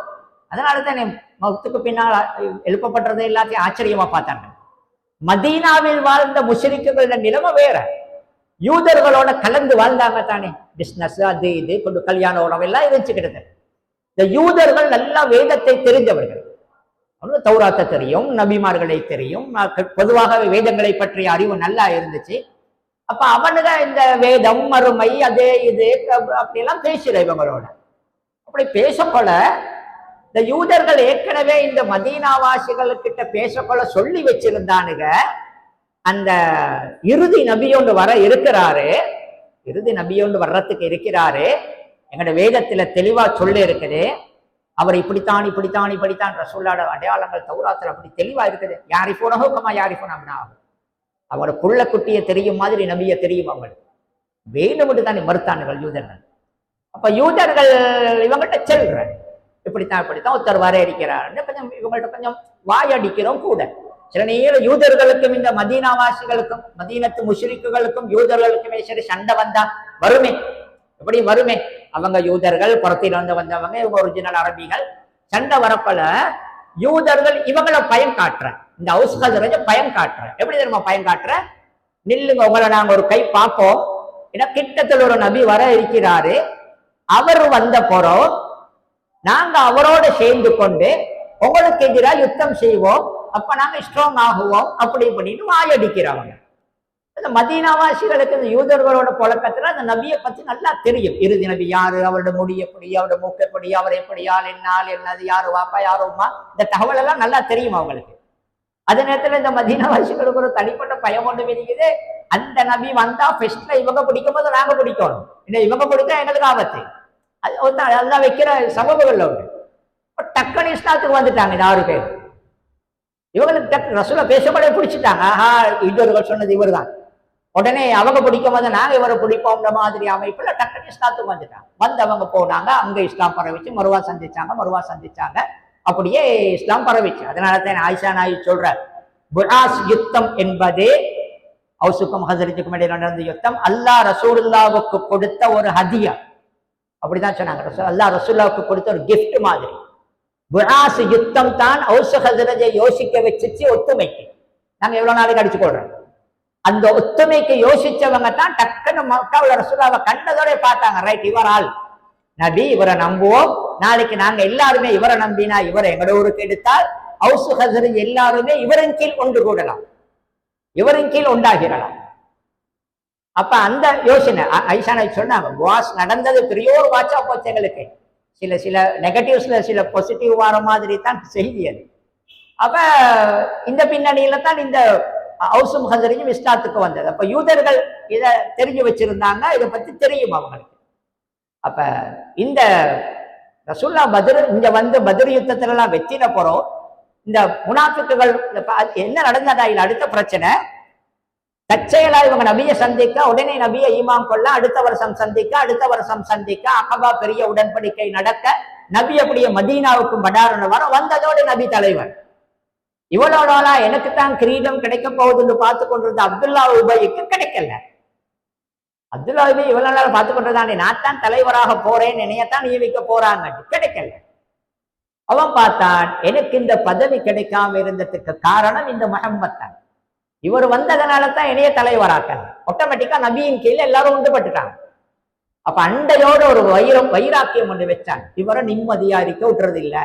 அதனாலதான் மௌத்துக்கு பின்னால் எழுப்பப்பட்டதை எல்லாத்தையும் ஆச்சரியமா பார்த்தாங்க. மதீனாவில் வாழ்ந்த முஷ்ரிக்குகளோட நிலைமை வேற. யூதர்களோட கலந்து வாழ்ந்தாங்க தானே, பிசினஸ் அது இது கொண்டு கல்யாண உணவு எல்லாம் இருந்துச்சு. கிட்டத்தட்ட இந்த யூதர்கள் நல்லா வேதத்தை தெரிந்தவர்கள். தௌராத்தை தெரியும், நபிமார்களை தெரியும், பொதுவாக வேதங்களை பற்றிய அறிவு நல்லா இருந்துச்சு. அப்ப அவனுங்க இந்த வேதம், மறுமை, அதே இது அப்படியெல்லாம் பேசுற இவங்களோட. அப்படி பேசப்போல இந்த யூதர்கள் ஏற்கனவே இந்த மதீனாவாசிகள்கிட்ட பேசப்போல சொல்லி வச்சிருந்தானுங்க, அந்த இறுதி நபியோண்டு வர இருக்கிறாரு, இறுதி நபியோண்டு வர்றதுக்கு இருக்கிறாரு, எங்களோட வேதத்துல தெளிவா சொல்ல இருக்குது, அவர் இப்படித்தான் ரசூலுல்லாஹ்வோட அடையாளங்கள் தௌராத்துல அப்படி தெளிவா இருக்குது. யாரிஃபூனஹு கமா யாரிஃபூன அப்னாஹு, அவரோட புள்ள குட்டியை தெரியும் மாதிரி நபியை தெரியும் அவங்களுக்கு. வேணும்னு தானே மறுத்தானுகள் யூதர்கள். அப்ப யூதர்கள் இவங்கள்ட்ட செல்ற இப்படித்தான் ஒருத்தர் வர இருக்கிறாருன்னு கொஞ்சம் இவங்கள்ட்ட கொஞ்சம் வாயடிக்கிறோம் கூட. சில நேரம் யூதர்களுக்கும் இந்த மதீனாவாசிகளுக்கும், மதீனத்து முஷ்ரிக்குகளுக்கும் யூதர்களுக்குமே சரி சண்டை வந்தா வருமே, எப்படி வருமே. அவங்க யூதர்கள், புறத்தில் வந்தவங்க, இவங்க ஒரிஜினல் அரபிகள். சண்டை வரப்பல யூதர்கள் இவங்களை பயம் காட்டுற, இந்த ஹவுஸ் ஹஸ்ரஜ பயம் காட்டுற. எப்படி தெரியுமா பயம் காட்டுற? நில்லுங்க, உங்களை நாங்க ஒரு கை பார்ப்போம், ஏன்னா கிட்டத்தில் ஒரு நபி வர இருக்கிறாரு, அவர் வந்த போறோம், நாங்க அவரோட சேர்ந்து கொண்டு உங்களுக்கு எதிராக யுத்தம் செய்வோம், அப்ப நாங்க ஸ்ட்ராங் ஆகுவோம் அப்படி இப்படின்னு வாயடிக்கிறவங்க. இந்த மதீனாவாசிகளுக்கு இந்த யூதர்களோட புழக்கத்துல அந்த நபியை பத்தி நல்லா தெரியும். இறுதி நபி யாரு, அவரோட முடி எப்படி, அவரோட மூக்கு எப்படி, அவர் எப்படி, ஆள் என்ன, ஆள் என்னது, யாரு வாப்பா யாரு உமா, இந்த தகவல் எல்லாம் நல்லா தெரியும் அவங்களுக்கு. அதே நேரத்துல இந்த மதீனாவாசிகளுக்கு ஒரு தனிப்பட்ட பயம் ஒன்று இருக்குது. அந்த நபி வந்தா ஃபெஸ்ட்ல இவங்க பிடிக்கும் போது நாங்க பிடிக்கணும், இல்லை இவங்க பிடிச்சா எங்களுக்கு ஆபத்து. அதெல்லாம் வைக்கிற சபபுகள்ல உண்டு. டக்குனு இஸ்லாத்துக்கு வந்துட்டாங்க இந்த 6 பேர். இவங்களுக்கு ரசூலை பேசப்பட பிடிச்சிட்டாங்க. ஆஹா, யூதர்கள் சொன்னது இவர் தான். உடனே அவங்க பிடிக்கும் போது நாங்க இவரை பிடிப்போம்ன்ற மாதிரி அமைப்புல டக்குனு இஸ்லாத்துக்கு வந்துட்டாங்க. வந்தவங்க போனாங்க, அங்க இஸ்லாம் பரவிச்சு, மறுவா சந்திச்சாங்க. அப்படியே இஸ்லாம் பரவிச்சு. அதனால தான் ஆயிஷா நாயி சொல்ற, புஆஸ் யுத்தம் என்பது ஹவுஸுக்கும் ஹஸரஜுக்கும் இடையில நடந்த யுத்தம் அல்லாஹ் ரசூலுல்லாஹ்வுக்கு கொடுத்த ஒரு ஹதியா. அப்படிதான் சொன்னாங்க. அல்லாஹ் ரசூலுல்லாஹ்வுக்கு கொடுத்த ஒரு கிஃப்ட் மாதிரி. புஆஸ் யுத்தம் தான் ஹவுஸ் ஹஸரஜை யோசிக்க வச்சுச்சு ஒத்துமைக்கு. நாங்க எவ்வளவு நாளைக்கு அடிச்சு கொள்றோம். அந்த ஒத்துமைக்கு யோசிச்சவங்க தான் டக்குன்னு மக்காவுல ரசூலுல்லாஹ்வை கண்டதோட பார்த்தாங்க, ரைட் இவர் ஆள், நபி இவரை நம்புவோம், நாளைக்கு நாங்க எல்லாருமே இவரை நம்பினா இவரை எங்களோட ஊருக்கு எடுத்தால் அவுசு ஹஸ்ரஜ் எல்லாருமே இவரின் கீழ் ஒன்று கூடலாம், இவரின் கீழ் உண்டாகிடலாம். அப்ப அந்த யோசனை ஐஷானை சொன்னாங்க. வாஸ் நடந்தது பெரிய ஒரு வாட்சா போச்சு எங்களுக்கு. சில சில நெகட்டிவ்ஸ்ல சில பாசிட்டிவ் வர மாதிரி தான் செய்தி அது. அப்ப இந்த பின்னணியில தான் இந்த அவுசும் ஹசரியும் இஸ்லாத்துக்கு வந்தது. அப்ப யூதர்கள் இதை தெரிஞ்சு வச்சிருந்தாங்க, இதை பத்தி தெரியும் அவங்களுக்கு. அப்ப இந்த ரசூல்லா இங்க வந்து பத்ர் யுத்தத்துல எல்லாம் வெற்றின போறோம். இந்த முனாஃபிக்குகள் என்ன நடந்ததா இல்ல அடுத்த பிரச்சனை, தற்செயலா இவங்க நபியை சந்திக்க, உடனே நபியை ஈமான் கொள்ள, அடுத்த வருஷம் சந்திக்க, அடுத்த வருஷம் சந்திக்க, அகபா பெரிய உடன்படிக்கை நடக்க, நபி அப்படியே மதீனாவுக்கு மடாரண வர வந்ததோடு நபி தலைவர். இவ்வளவு நாளா எனக்குத்தான் கிரீடம் கிடைக்க போகுதுன்னு பார்த்து கொண்டிருந்த அப்துல்லா உபைக்கு கிடைக்கல. அப்துல்லா உபை இவ்வளவு நாள் பார்த்து கொண்டிருந்தானே, நான் தான் தலைவராக போறேன், என்னையத்தான் நியமிக்க போறாங்க, கிடைக்கல. அவன் பார்த்தான், எனக்கு இந்த பதவி கிடைக்காம இருந்ததுக்கு காரணம் இந்த முஹம்மத் தான். இவர் வந்ததுனால தான் இணைய தலைவராக்கல. ஆட்டோமேட்டிக்கா நபியின் கீழே எல்லாரும் உண்டுபட்டுட்டாங்க. அப்ப அண்டையோட ஒரு வைராக்கியம் ஒன்று வச்சான், இவரை நிம்மதியா இருக்க விட்டுறது இல்ல,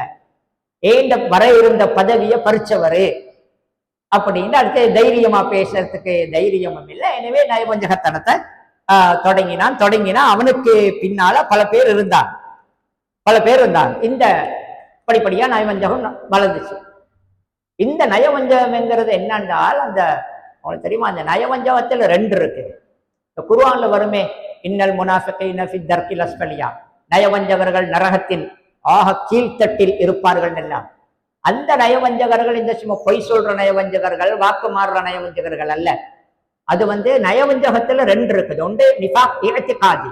ஏண்ட வர இருந்த பதவியை பறிச்சவரு அப்படின்னு அடுத்து தைரியமா பேசுறதுக்கு தைரியமும் இல்லை. எனவே நயவஞ்சகத்தனத்தை தொடங்கினான். அவனுக்கு பின்னால பல பேர் இருந்தாங்க. இந்த படிப்படியா நயவஞ்சகம் வளர்ந்துச்சு. இந்த நயவஞ்சகம்ங்கிறது என்னன்றால், உங்களுக்கு தெரியுமா, அந்த நயவஞ்சகத்துல 2 இருக்கு. இந்த குர்ஆன்ல வருமே, இன்னல் முனாஃபிகீன ஃபி தர்கில் அஸ்ஃபலியா, நயவஞ்சகர்கள் நரகத்தின் ஆக கீழ்த்தட்டில் இருப்பார்கள் எல்லாம். அந்த நயவஞ்சகர்கள் இந்த சும்மா பொய் சொல்ற நயவஞ்சகர்கள், வாக்கு மாறுற நயவஞ்சகர்கள் அல்ல. அது நயவஞ்சகத்துல 2 இருக்குது. ஒன்று நிஃபாக் இஅ்திகாதி,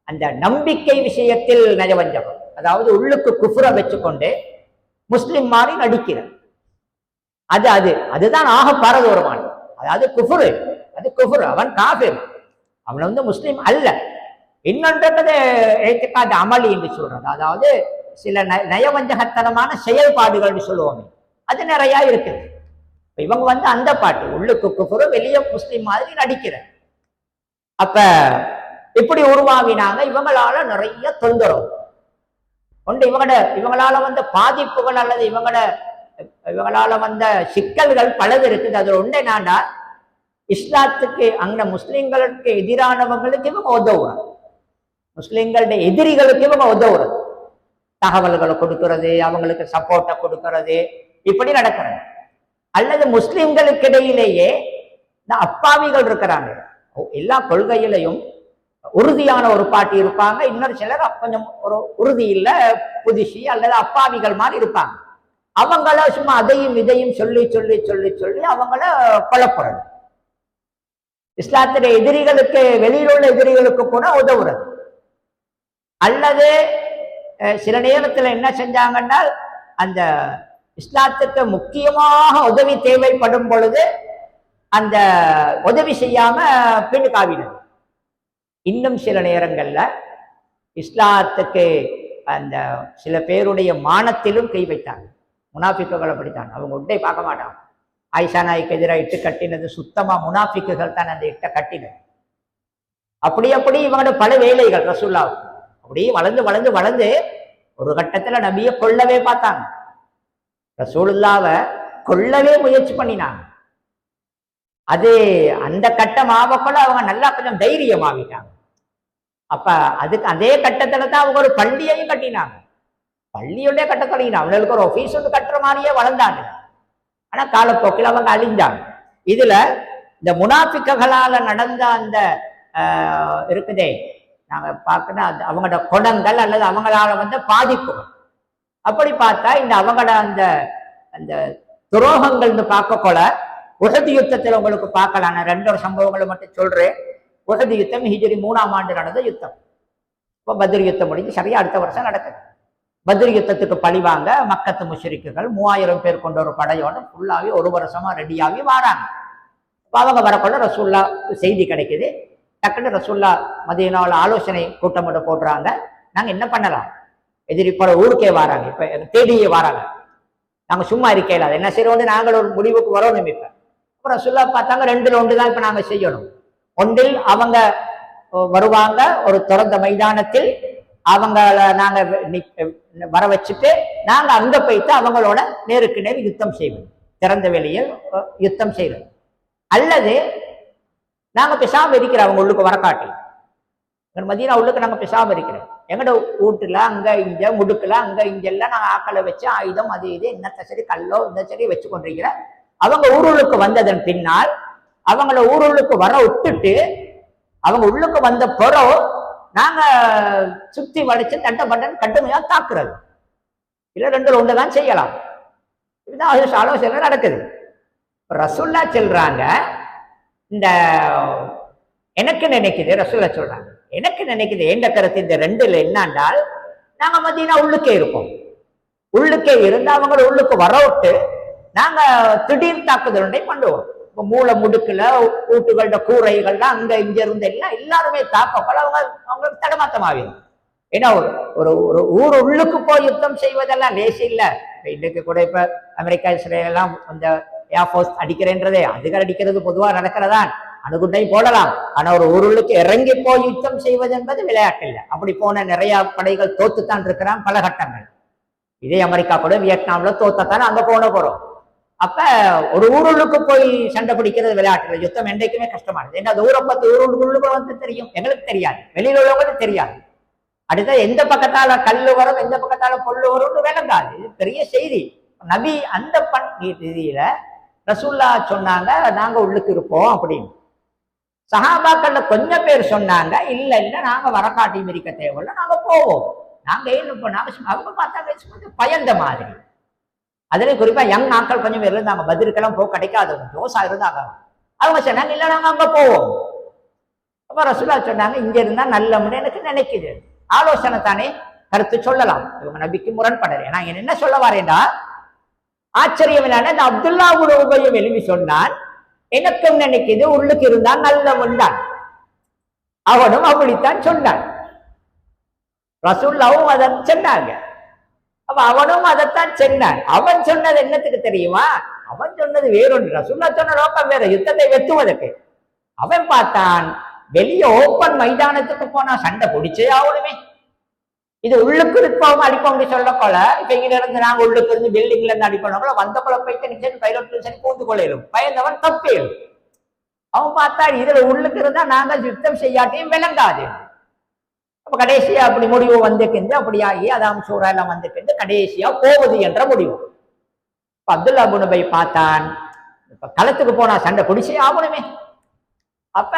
அந்த நம்பிக்கை விஷயத்தில் நயவஞ்சகம், அதாவது உள்ளுக்கு குஃப்ர வச்சுக்கொண்டு முஸ்லிம் மாறி நடிக்கிறது. அதுதான் ஆக பாரதூரமான, அதாவது குஃப்ரு, அது குஃப்ரு, அவன் காஃபிர், அவன் முஸ்லிம் அல்ல. இன்னொன்றது இஅ்திகாத் அமலி என்று சொல்றது, அதாவது சில நயவஞ்சகத்தனமான செயல்பாடுகள் சொல்லுவோமே, அது நிறைய இருக்குது. இவங்க அந்த பாட்டு உள்ளுக்கு குஃப்ரு, வெளியே முஸ்லிம் மாதிரி நடிக்கிற. அப்ப இப்படி உருவாகினாங்க. இவங்களால நிறைய தொந்தரவு ஒன்று, இவங்களால பாதிப்புகள் அல்லது இவங்களால சிக்கல்கள் பலது இருக்குது. அது ஒன்று என்னன்னா, இஸ்லாத்துக்கு அங்க முஸ்லிம்களுக்கு எதிரானவங்களுக்கு இவங்க உதவுறாங்க, முஸ்லிம்களுடைய எதிரிகளுக்கு இவங்க உதவுறது, தகவல்களை கொடுக்கறது, அவங்களுக்கு சப்போர்ட்டை கொடுக்கறது, இப்படி நடக்கிறது. அல்லது முஸ்லிம்களுக்கு இடையிலேயே இந்த அப்பாவிகள் இருக்கிறாங்க. எல்லா கொள்கையிலையும் உறுதியான ஒரு பாட்டி இருப்பாங்க, இன்னொரு சிலர் கொஞ்சம் ஒரு உறுதி இல்லை, புதுசி அல்லது அப்பாவிகள் மாதிரி இருப்பாங்க. அவங்கள சும்மா அதையும் இதையும் சொல்லி சொல்லி சொல்லி சொல்லி அவங்கள கொல்லப்படுறது. இஸ்லாத்துடைய எதிரிகளுக்கு, வெளியில் உள்ள எதிரிகளுக்கு கூட உதவுறது. அல்லது சில நேரத்தில் என்ன செஞ்சாங்கன்னா, அந்த இஸ்லாத்துக்கு முக்கியமாக உதவி தேவைப்படும் பொழுது அந்த உதவி செய்யாம பின்னுக்காவினது. இன்னும் சில நேரங்கள்ல இஸ்லாத்துக்கு அந்த சில பேருடைய மானத்திலும் கை வைத்தாங்க. முனாஃபிக்குகளை படித்தாங்க, அவங்க உட்டை பார்க்க மாட்டாங்க. ஆயிஷா நாய்க்கு எதிராக இட்டு கட்டினது சுத்தமா முனாஃபிக்குகள் தான் அந்த இட்ட கட்டினது. அப்படி இவங்களோட பல வேலைகள் ரசூல்லா அப்படியே வளர்ந்து வளர்ந்து வளர்ந்து ஒரு கட்டத்துல நபியை கொல்லவே பார்த்தாங்க, ரசூலுல்லாவை கொல்லவே முயற்சி பண்ணினாங்க. அது அந்த கட்டம் ஆவக்குள்ள அவங்க நல்லா கொஞ்சம் தைரியமாகிட்டாங்க. அப்ப அதுக்கு அதே கட்டத்துல தான் அவங்க ஒரு பள்ளியையும் கட்டினாங்க. பள்ளியோட கட்ட தொடங்கினாங்க, அவங்களுக்கு ஒரு ஆபீஸ் கட்டுற மாதிரியே வளர்ந்தாங்க. ஆனா காலப்போக்கில் அவங்க அழிஞ்சாங்க. இதுல இந்த முனாஃபிக்குகளால நடந்த அந்த இருக்குதே, நாங்க பார்க்கணும் அது அவங்களோட குணங்கள் அல்லது அவங்களால பாதிப்புகள். அப்படி பார்த்தா இந்த அவங்களோட அந்த அந்த துரோகங்கள்னு பார்க்கக்கொள்ள உஹது யுத்தத்தில் உங்களுக்கு பார்க்கலாம். நான் 2 சம்பவங்களை மட்டும் சொல்றேன். உஹது யுத்தம் ஹிஜ்ரி 3ஆம் ஆண்டு நடந்த யுத்தம். இப்போ பத்ர் யுத்தம் முடிஞ்சு சரியா அடுத்த வருஷம் நடக்குது. பத்ர் யுத்தத்துக்கு பழிவாங்க மக்கத்து முஷ்ரிக்குகள் 3000 பேர் கொண்ட ஒரு படையோட ஃபுல்லாவே ஒரு வருஷமா ரெடியாகி வராங்க. அவங்க வரக்குள்ள ரசூல்லா செய்தி கிடைக்குது. டக்குன்னு ரசூல்லா மதீனாவில் ஆலோசனை கூட்டம் மட்டும் போடுறாங்க, நாங்க என்ன பண்ணலாம், எதிரி போல ஊருக்கே வராங்க, இப்ப தேடியே வராங்க, நாங்க சும்மா இருக்கையில என்ன செய்யறோம், நாங்கள் ஒரு முடிவுக்கு வரணும். இப்ப அப்புறம் ரசூல்லா பார்த்தாங்க 2ல் 1 தான் இப்ப நாங்க செய்யணும். ஒன்றில் அவங்க வருவாங்க ஒரு திறந்த மைதானத்தில், அவங்கள நாங்க வர வச்சுட்டு நாங்க அங்க போயிட்டு அவங்களோட நேருக்கு நேர் யுத்தம் செய்வோம், திறந்த வெளியில் யுத்தம் செய்வது. அல்லது நாங்க பேசாம இருக்கிறோம், அவங்க உள்ளுக்கு வரக்காட்டி மதீனா உள்ளுக்கு நாங்க பேசாம இருக்கிறோம். எங்கட வீட்டுல அங்க இங்க முடுக்கல அங்க இங்க எல்லாம் நாங்க ஆக்களை வச்சு ஆயுதம் அது இது என்னத்த சரி கல்லோ இந்த சரி வச்சு கொண்டிருக்கிற. அவங்க ஊருளுக்கு வந்ததன் பின்னால் அவங்கள ஊருளுக்கு வர விட்டுட்டு அவங்க உள்ளுக்கு வந்த பிறகு நாங்க சுத்தி வளைச்சு தட்ட பட்டன் கட்டுமையா தாக்குறது. இல்ல ரெண்டு ஒன்றுதான் செய்யலாம். இதுதான் ஆலோசனை நடக்குது. ரசூல்லா சொல்றாங்க, இந்த எனக்கு நினைக்குது, ரசூல்லா சொல்றாங்க எனக்கு நினைக்குது எந்த கருத்து இந்த ரெண்டுல என்னன்றால், நாங்க மதீனா உள்ளுக்கே இருப்போம், உள்ளுக்கே இருந்து அவங்கள உள்ளுக்கு வரவிட்டு நாங்க திடீர் தாக்குதல் ஒன்றை பண்ணுவோம். இப்போ மூளை முடுக்குல வீட்டுகளோட கூரைகள்லாம் அங்க இங்க இருந்து எல்லாம் எல்லாருமே தாக்கப்பட அவங்களுக்கு தடமாத்தமாகும். ஏன்னா ஒரு ஒரு ஊர் உள்ளுக்கு போய் யுத்தம் செய்வதெல்லாம் லேசி இல்லை. இன்னைக்கு கூட இப்ப அமெரிக்கா இஸ்ரேல் எல்லாம் இந்த ஏர்ஃபோர்ஸ் அடிக்கிறேன்றதே அதுகள் அடிக்கிறது பொதுவாக நடக்கிறதான், அணுகுண்டை போடலாம். ஆனா ஒரு ஊருளுக்கு இறங்கி போய் யுத்தம் செய்வது என்பது விளையாட்டு இல்லை. அப்படி போன நிறைய படைகள் தோத்துத்தான் இருக்கிறான் பல கட்டங்கள். இதே அமெரிக்கா கூட வியட்நாம்ல தோத்தத்தான் அங்க போறோம். அப்ப ஒரு ஊருளுக்கு போய் சண்டை பிடிக்கிறது விளையாட்டு, யுத்தம் என்றைக்குமே கஷ்டமானது. ஏன்னா அது ஊரை பத்தி ஊருக்குள்ளுக்கு வந்து தெரியும், எங்களுக்கு தெரியாது, வெளியில் உள்ளவங்களுக்கு தெரியாது. அடுத்த எந்த பக்கத்தால கல்லு வரும் எந்த பக்கத்தால பொல்லு வரும்னு விளங்காது. இது பெரிய செய்தி. நபி அந்த ரீதியில ரசூல்லா சொன்னாங்க நாங்க உள்ளுக்கு இருப்போம் அப்படின்னு. சஹாபாக்கள்ல கொஞ்சம் பேர் சொன்னாங்க இல்ல இல்ல நாங்க வரக்காட்டி மிரிக்க தேவையில்ல, நாங்க போவோம், நாங்க ஏன்னு நாங்க அவங்க பார்த்தாங்க பயந்த மாதிரி. அதுல குறிப்பா யங் நாட்கள் கொஞ்சம் பேர் இருந்தாங்க, பதிலுக்கெல்லாம் போக கிடைக்காதவங்க ஜோசா இருந்தாங்க. அவங்க சொன்னாங்க இல்ல நாங்க அங்க போவோம். அப்ப ரசூல்லா சொன்னாங்க இங்க இருந்தா நல்ல எனக்கு நினைக்குது, ஆலோசனை தானே, கருத்து சொல்லலாம், இவங்க நபிக்கு முரண்படலை. நான் என்ன சொல்ல வரேன்டா, ஆச்சரியம் இல்லாத இந்த அப்துல்லா உபயம் எழுதி சொன்னான் எனக்கும் நினைக்குது உள்ளுக்கு இருந்தான் நல்லவன் தான், அவனும் அப்படித்தான் சொன்னான், ரசூல்லாவும் அதை சொன்னாங்க. அப்ப அவனும் அதைத்தான் சொன்னான். அவன் சொன்னது என்னத்துக்கு தெரியுமா, அவன் சொன்னது வேறொன்று, ரசூல்லா சொன்ன நோக்கம் வேற, யுத்தத்தை வெத்துவதற்கு. அவன் பார்த்தான் வெளியே ஓப்பன் மைதானத்துக்கு போனா சண்டை பிடிச்சே ஆகணுமே, இது உள்ளுக்கு இருப்பவங்க அடிப்போம் சொல்லக்கொள்ள. இப்ப இங்க இருந்து நாங்க உள்ளுக்கு இருந்து பில்டிங்ல இருந்து அடிப்போம் வந்த கொள்ள போயிட்டு நிச்சயம் பைலட் சரி பூந்து கொள்ளையிலும் பயந்தவன் தப்பேலும். அவன் பார்த்தா இதுல உள்ளுக்கு இருந்தா நாங்க யுத்தம் செய்யாட்டியும் விளங்காது. அப்ப கடைசியா அப்படி முடிவு வந்துக்கிண்டு அப்படியாகி அதாம் சூறா எல்லாம் வந்துக்கிண்டு கடைசியா போவது என்ற முடிவு. அப்துல்லா புனுபை பார்த்தான் இப்ப களத்துக்கு போனா சண்டை பிடிச்சே ஆகணுமே. அப்ப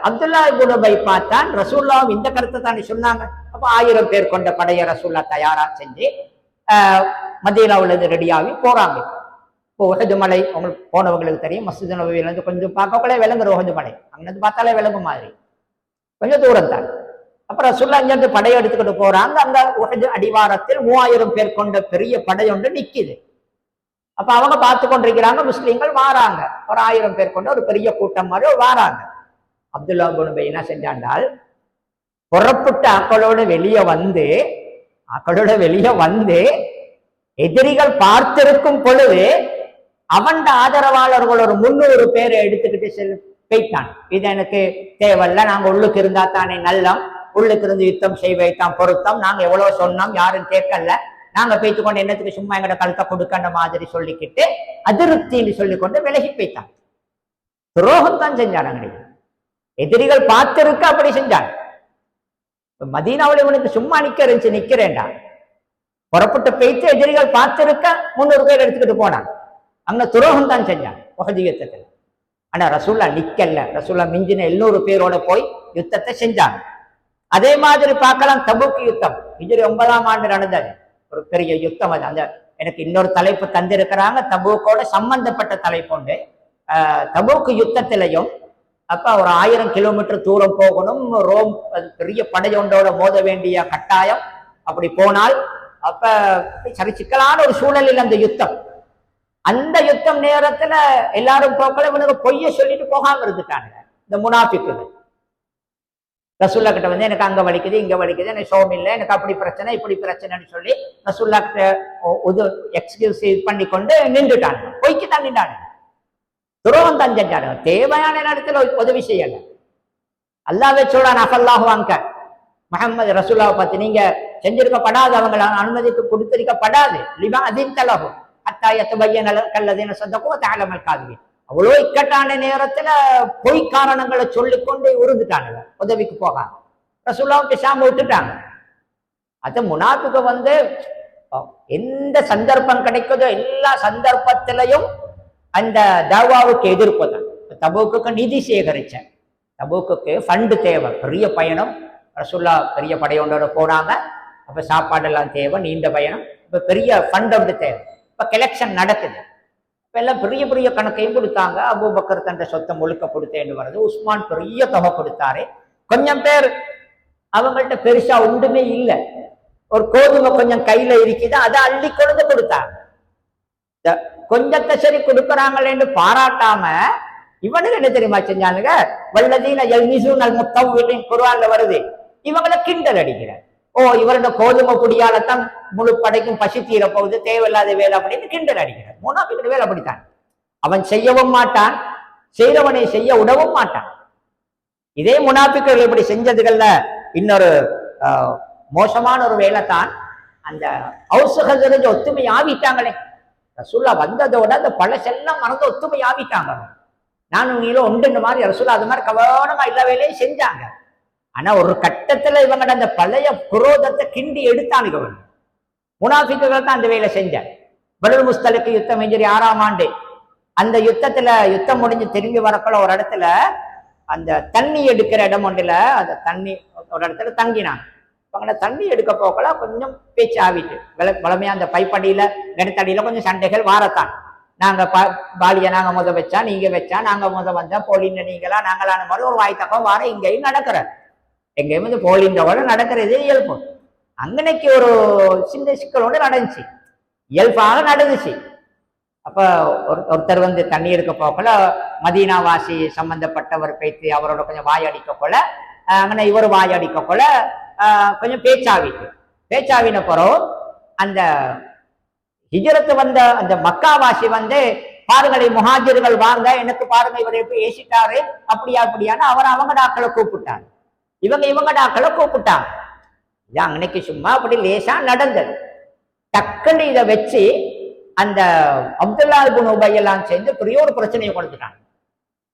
அப்துல்லா புனுபை பார்த்தான் ரசூல்லாவும் இந்த கருத்தை தாண்டி சொன்னாங்க. அப்ப 1000 பேர் கொண்ட படைய ரசூல்லா தயாரா செஞ்சு மதீனாவுல இருந்து ரெடியாகி போறாங்க. இப்போ உஹது மலை அவங்களுக்கு போனவங்களுக்கு தெரியும், மஸ்ஜித் நபவியில இருந்து கொஞ்சம் பார்க்கக்குள்ளே விளங்குற உஹது மலை, அங்கிருந்து பார்த்தாலே விளங்கும் மாதிரி கொஞ்சம் தூரம் தான். அப்புறம் ரசூல்லா இங்கிருந்து படையை எடுத்துக்கிட்டு போறாங்க. அந்த உஹது அடிவாரத்தில் 3000 பேர் கொண்ட பெரிய படையொன்று நிக்குது. அப்ப அவங்க பார்த்து கொண்டிருக்கிறாங்க, முஸ்லீம்கள் வாராங்க, ஒரு 1000 பேர் கொண்ட ஒரு பெரிய கூட்டம் மாதிரி வாராங்க. அப்துல்லா புனுபை என்ன செஞ்சாண்டால் புறப்பட்ட ஆக்களோட வெளியே வந்து எதிரிகள் பார்த்திருக்கும் பொழுது அவன் ஆதரவாளர்கள் ஒரு 300 பேரை எடுத்துக்கிட்டு போயிட்டான். இது எனக்கு தேவையில்ல, நாங்க உள்ளுக்கு இருந்தா தானே நல்லம், உள்ளுக்கு இருந்து யுத்தம் செய்வைத்தான் பொருத்தம், நாங்க எவ்வளவு சொன்னோம் யாரும் கேட்கல, நாங்க பேச்சு கொண்டு என்னத்துக்கு சும்மா எங்கட கழுத்தை கொடுக்கின்ற மாதிரி சொல்லிக்கிட்டு அதிருப்தின்னு சொல்லிக்கொண்டு விலகி போய்த்தான். துரோகம் தான் செஞ்சான். எதிரிகள் பார்த்திருக்க அப்படி செஞ்சான். மதீனாவில் இவனுக்கு சும்மா நிக்கிறேன்டா, புறப்பட்டு போயிட்டு எதிரிகள் பார்த்திருக்க 300 பேர் எடுத்துக்கிட்டு போனான். அங்க துரோகம் தான் செஞ்சான் உஹது யுத்தத்தில். ஆனா ரசூல்லா நிக்கல, ரசூல்லா மிஞ்சின 700 பேரோட போய் யுத்தத்தை செஞ்சாங்க. அதே மாதிரி பார்க்கலாம் தபூக் யுத்தம், ஹிஜ்ரி 9ஆம் ஆண்டு நடந்தது ஒரு பெரிய யுத்தம். அது அந்த எனக்கு இன்னொரு தலைப்பு தந்திருக்கிறாங்க, தபூக்கோட சம்பந்தப்பட்ட தலைப்பு உண்டு. தபூக் யுத்தத்திலையும் அப்ப ஒரு 1000 கிலோமீட்டர் தூரம் போகணும், ரோம் பெரிய படையொன்றோட மோத வேண்டிய கட்டாயம். அப்படி போனால் அப்ப சரி சிக்கலான ஒரு சூழலில் அந்த யுத்தம் நேரத்துல எல்லாரும் போக்கல இவனுக்கு பொய்ய சொல்லிட்டு போகாம இருந்துட்டாங்க இந்த முனாஃபிக்குகள். ரசூல்லா கிட்ட வந்து எனக்கு அங்க வலிக்குது இங்க வலிக்குது, எனக்கு சோம் இல்லை, எனக்கு அப்படி பிரச்சனை இப்படி பிரச்சனைன்னு சொல்லி ரசூல்லா கிட்ட எக்ஸ்கியூஸ் பண்ணி கொண்டு நின்றுட்டாங்க, பொய்க்கு தான் நின்றாங்க, துரோகம் தான் செஞ்சாங்க. தேவையான நேரத்தில் உதவி செய்யல. அல்லாஹ்வே சொல்றான் அஃபல்லாஹு அன்க, முஹம்மது ரசூலாவை பத்தி நீங்க செஞ்சிருக்கப்படாது, அவங்களை அனுமதிக்கு கொடுத்திருக்கப்படாது. லிமா அதின் தலகும் கல்லதீன சொந்தக்கோ தாளமல் காதுவி. அவ்வளோ இக்கட்டான நேரத்துல பொய் காரணங்களை சொல்லிக்கொண்டு உருந்துட்டாங்க, உதவிக்கு போகாம ரசூலாவும் பேசாம விட்டுட்டாங்க. அது முனாஃபிக்கு எந்த சந்தர்ப்பம் கிடைக்குதோ எல்லா சந்தர்ப்பத்திலையும் அந்த தாவாவுக்கு எதிர்ப்பு தான். தபூக்கு நிதி சேகரிச்சேன், தபூக்கு ஃபண்டு தேவை, பெரிய பயணம், ரசூல்லா பெரிய படையொண்டோட போனாங்க. அப்ப சாப்பாடெல்லாம் தேவை, நீண்ட பயணம், இப்ப பெரிய ஃபண்ட் ஒன்று தேவை. இப்ப கலெக்ஷன் நடக்குது. இப்ப எல்லாம் பெரிய பெரிய கணக்கையும் கொடுத்தாங்க. அபூபக்கர் தன் சொத்தை முழுக்க கொடுத்தேன்னு வருது. உஸ்மான் பெரிய தொகை கொடுத்தாரு. கொஞ்சம் பேர் அவங்கள்ட்ட பெருசா ஒன்றுமே இல்லை, ஒரு கோதுமை கொஞ்சம் கையில இருக்குது, அதை அள்ளி கொண்டு கொடுத்தாங்க. கொஞ்சத்தை சரி கொடுக்குறாங்களேன்னு பாராட்டாம இவனுக்கு என்ன தெரியுமா செஞ்சானுங்க, வல்லதீன யல்மிஸூனல் முத்தவ்விலின் குர்ஆன்ல வருது, இவங்களை கிண்டல் அடிக்கிறார். ஓ, இவரோட கோதுமை குடியாலத்தான் முழு படைக்கும் பசி தீர போகுது, தேவையில்லாத வேலை அப்படின்னு கிண்டல் அடிக்கிறார். முனாஃபிக்குடைய வேலை அப்படித்தான். அவன் செய்யவும் மாட்டான், செய்யறவனை செய்ய உடவும் மாட்டான். இதே முனாஃபிக்குகள் இப்படி செஞ்சதுகள்ல இன்னொரு மோசமான ஒரு வேலை தான், அந்த ஔஸ் ஹஸரஜ் ஒத்துமை ஆவிட்டாங்களே. ரசூல்லா வந்ததோட அந்த பழசெல்லாம் மறந்து ஒத்துமை ஆவிட்டாங்க. நானும் நீங்களும் ஒன்று மாதிரி ரசூல்லா அது மாதிரி கவனமா எல்லா வேலையும் செஞ்சாங்க. ஆனா ஒரு கட்டத்துல இவங்கட அந்த பழைய குரோதத்தை கிண்டி எடுத்தானுங்க. முனாஃபிக்குகள் தான் அந்த வேலை செஞ்சாங்க. பத்ர் முஸ்தலிக் யுத்தம் ஹிஜ்ரி 6ஆம் ஆண்டு, அந்த யுத்தம் முடிஞ்சு திரும்பி வரக்குள்ள ஒரு இடத்துல அந்த தண்ணி எடுக்கிற இடம் ஒன்றுல அந்த தண்ணி ஒரு இடத்துல தங்கினாங்க. அவங்கள தண்ணி எடுக்க போக்கல கொஞ்சம் பேச்சு ஆவிட்டு, வளமையா அந்த பைப்படியில நிலத்தடியில கொஞ்சம் சண்டைகள் வாரத்தான். நாங்க பாலிய நாங்க முத வச்சா, நீங்க வச்சா, நாங்க முத வந்தா, போலின்னு நீங்களா நாங்களான மாதிரி ஒரு வாய்த்தக்கம் வார இங்கேயும் நடக்கிற, எங்கேயும் போலின்றவோட நடக்கிறது இயல்பு. அங்கனைக்கு ஒரு சின்ன சிக்கலோடு நடந்துச்சு, இயல்பாக நடந்துச்சு. அப்ப ஒருத்தர் தண்ணி எடுக்க போக்கல மதீனாவாசி சம்பந்தப்பட்டவர் பேச்சு அவரோட கொஞ்சம் வாயடிக்க போல, அங்கே இவர் வாயடிக்க போல கொஞ்சம் பேச்சாவின பிறகு அந்த ஹிஜ்ரத்து வந்த அந்த மக்காவாசி பாருங்களை முஹாஜிர்கள் வாங்க, எனக்கு பாருங்க இவர் எப்படி ஏசிட்டாரு, அப்படியான்னு அவர் அவங்க டாக்களை கூப்பிட்டாங்க, இவங்க டாக்களை கூப்பிட்டாங்க. இது அன்னைக்கு சும்மா அப்படி லேசா நடந்தது. டக்குன்னு இதை வச்சு அந்த அப்துல்லா இப்னு உபை எல்லாம் சேர்ந்து பெரிய ஒரு பிரச்சனையை கொடுத்துட்டாங்க.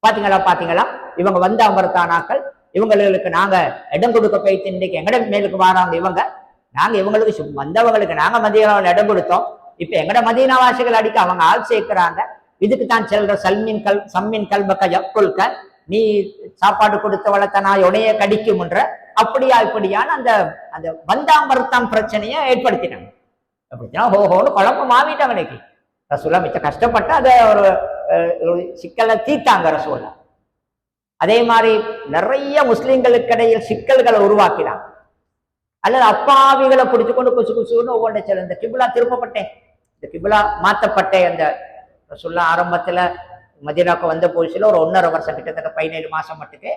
பாத்தீங்களா இவங்க வந்த அமர்த்தானாக்கள், இவங்களுக்கு நாங்க இடம் கொடுக்க போயிட்டு இன்னைக்கு எங்கட மேலுக்கு வராங்க நாங்க இவங்களுக்கு வந்தவங்களுக்கு நாங்க மதீனாவில் இடம் கொடுத்தோம், இப்ப எங்கட மதீனாவாசிகள் அடிக்க அவங்க ஆள் சேர்க்கிறாங்க. இதுக்கு தான் செல்ற சம்மின் கல்பக்க யக்குல்க, நீ சாப்பாடு கொடுத்த வளர்த்த நான் உடைய கடிக்கும்ன்ற இப்படியான அந்த அந்த வந்தாமர்த்தம் பிரச்சனையை ஏற்படுத்தினாங்க. அப்படின்னா ஹோஹோன்னு குழப்பம் ஆவிட்டாங்க. இன்னைக்கு ரசூலா மிச்ச கஷ்டப்பட்டு அதை ஒரு சிக்கலை தீர்த்தாங்க ரசூலா. அதே மாதிரி நிறைய முஸ்லிம்களுக்கு இடையில் சிக்கல்களை உருவாக்கினாங்க. அல்லது அப்பாவிகளை பிடிச்சு கொண்டு குசுன்னு ஒவ்வொன்றை செல்ல, இந்த கிபிலா திருப்பப்பட்டேன், இந்த கிபிலா மாற்றப்பட்டேன். அந்த ரசூலா ஆரம்பத்துல மதீனாவுக்கு வந்த போலீஸ்ல ஒரு 1.5 வருஷம் கிட்டத்தட்ட 17 மாசம் மட்டுக்கு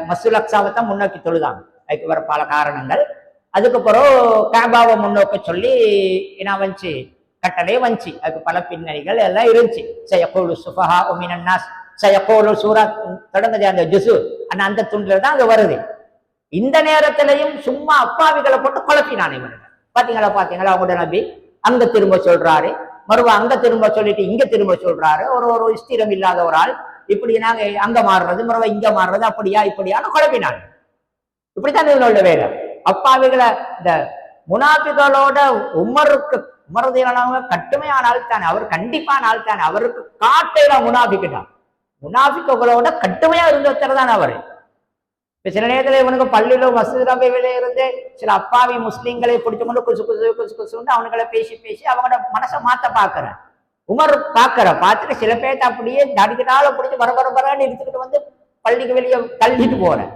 மஸ்ஜிதுல் அக்ஸாவை தான் முன்னோக்கி தொழுதாங்க. அதுக்கு வர பல காரணங்கள். அதுக்கப்புறம் காபாவை முன்னோக்க சொல்லி என்ன வந்துச்சு, கட்டளை வந்துச்சு. அதுக்கு பல பின்னணிகள் எல்லாம் இருந்துச்சு. சயகூலு சுஃபஹா மினன் நாஸ், சயகூலு சூரா தொடங்குது அந்த ஜுசு, அந்த துண்டுல தான் அது வருது. இந்த நேரத்திலையும் சும்மா அப்பாவிகளை போட்டு குழப்பினான் இவனுங்க. பாத்தீங்களா அவங்களோட நபி அங்க திரும்ப சொல்றாரு, மறுவா அங்க திரும்ப சொல்லிட்டு இங்க திரும்ப சொல்றாரு. ஒரு ஸ்திரம் இல்லாத ஒரு ஆள் இப்படி நாங்க அங்க மாறுறது, மறுவா இங்க மாறுறது, இப்படியான்னு குழப்பினான். இப்படித்தான் இவனோட வேலை. அப்பாவிகளை இந்த முனாஃபிகளோட உமரதியானவங்க கட்டுமையான ஆள் தானே, அவர் கண்டிப்பான ஆள் தானே, அவருக்கு காட்டையில முனாஃபிக்கிட்டான். முனாஃபிகளோட கட்டுமையா இருந்தவர் தானே அவரு. இப்ப சில நேரத்துல இவனுக்கு பள்ளியில மசூதில இருந்து சில அப்பாவி முஸ்லீம்களை பிடிச்சு கொண்டு குசு அவனுங்களை பேசி அவங்களோட மனசை மாத்த பாக்குறேன். உமர் பார்த்துட்டு சில பேர்த்த அப்படியே தடிக்கிட்டால பிடிச்சி பரபரன்னு எடுத்துக்கிட்டு பள்ளிக்கு வெளியே தள்ளிட்டு போறேன்.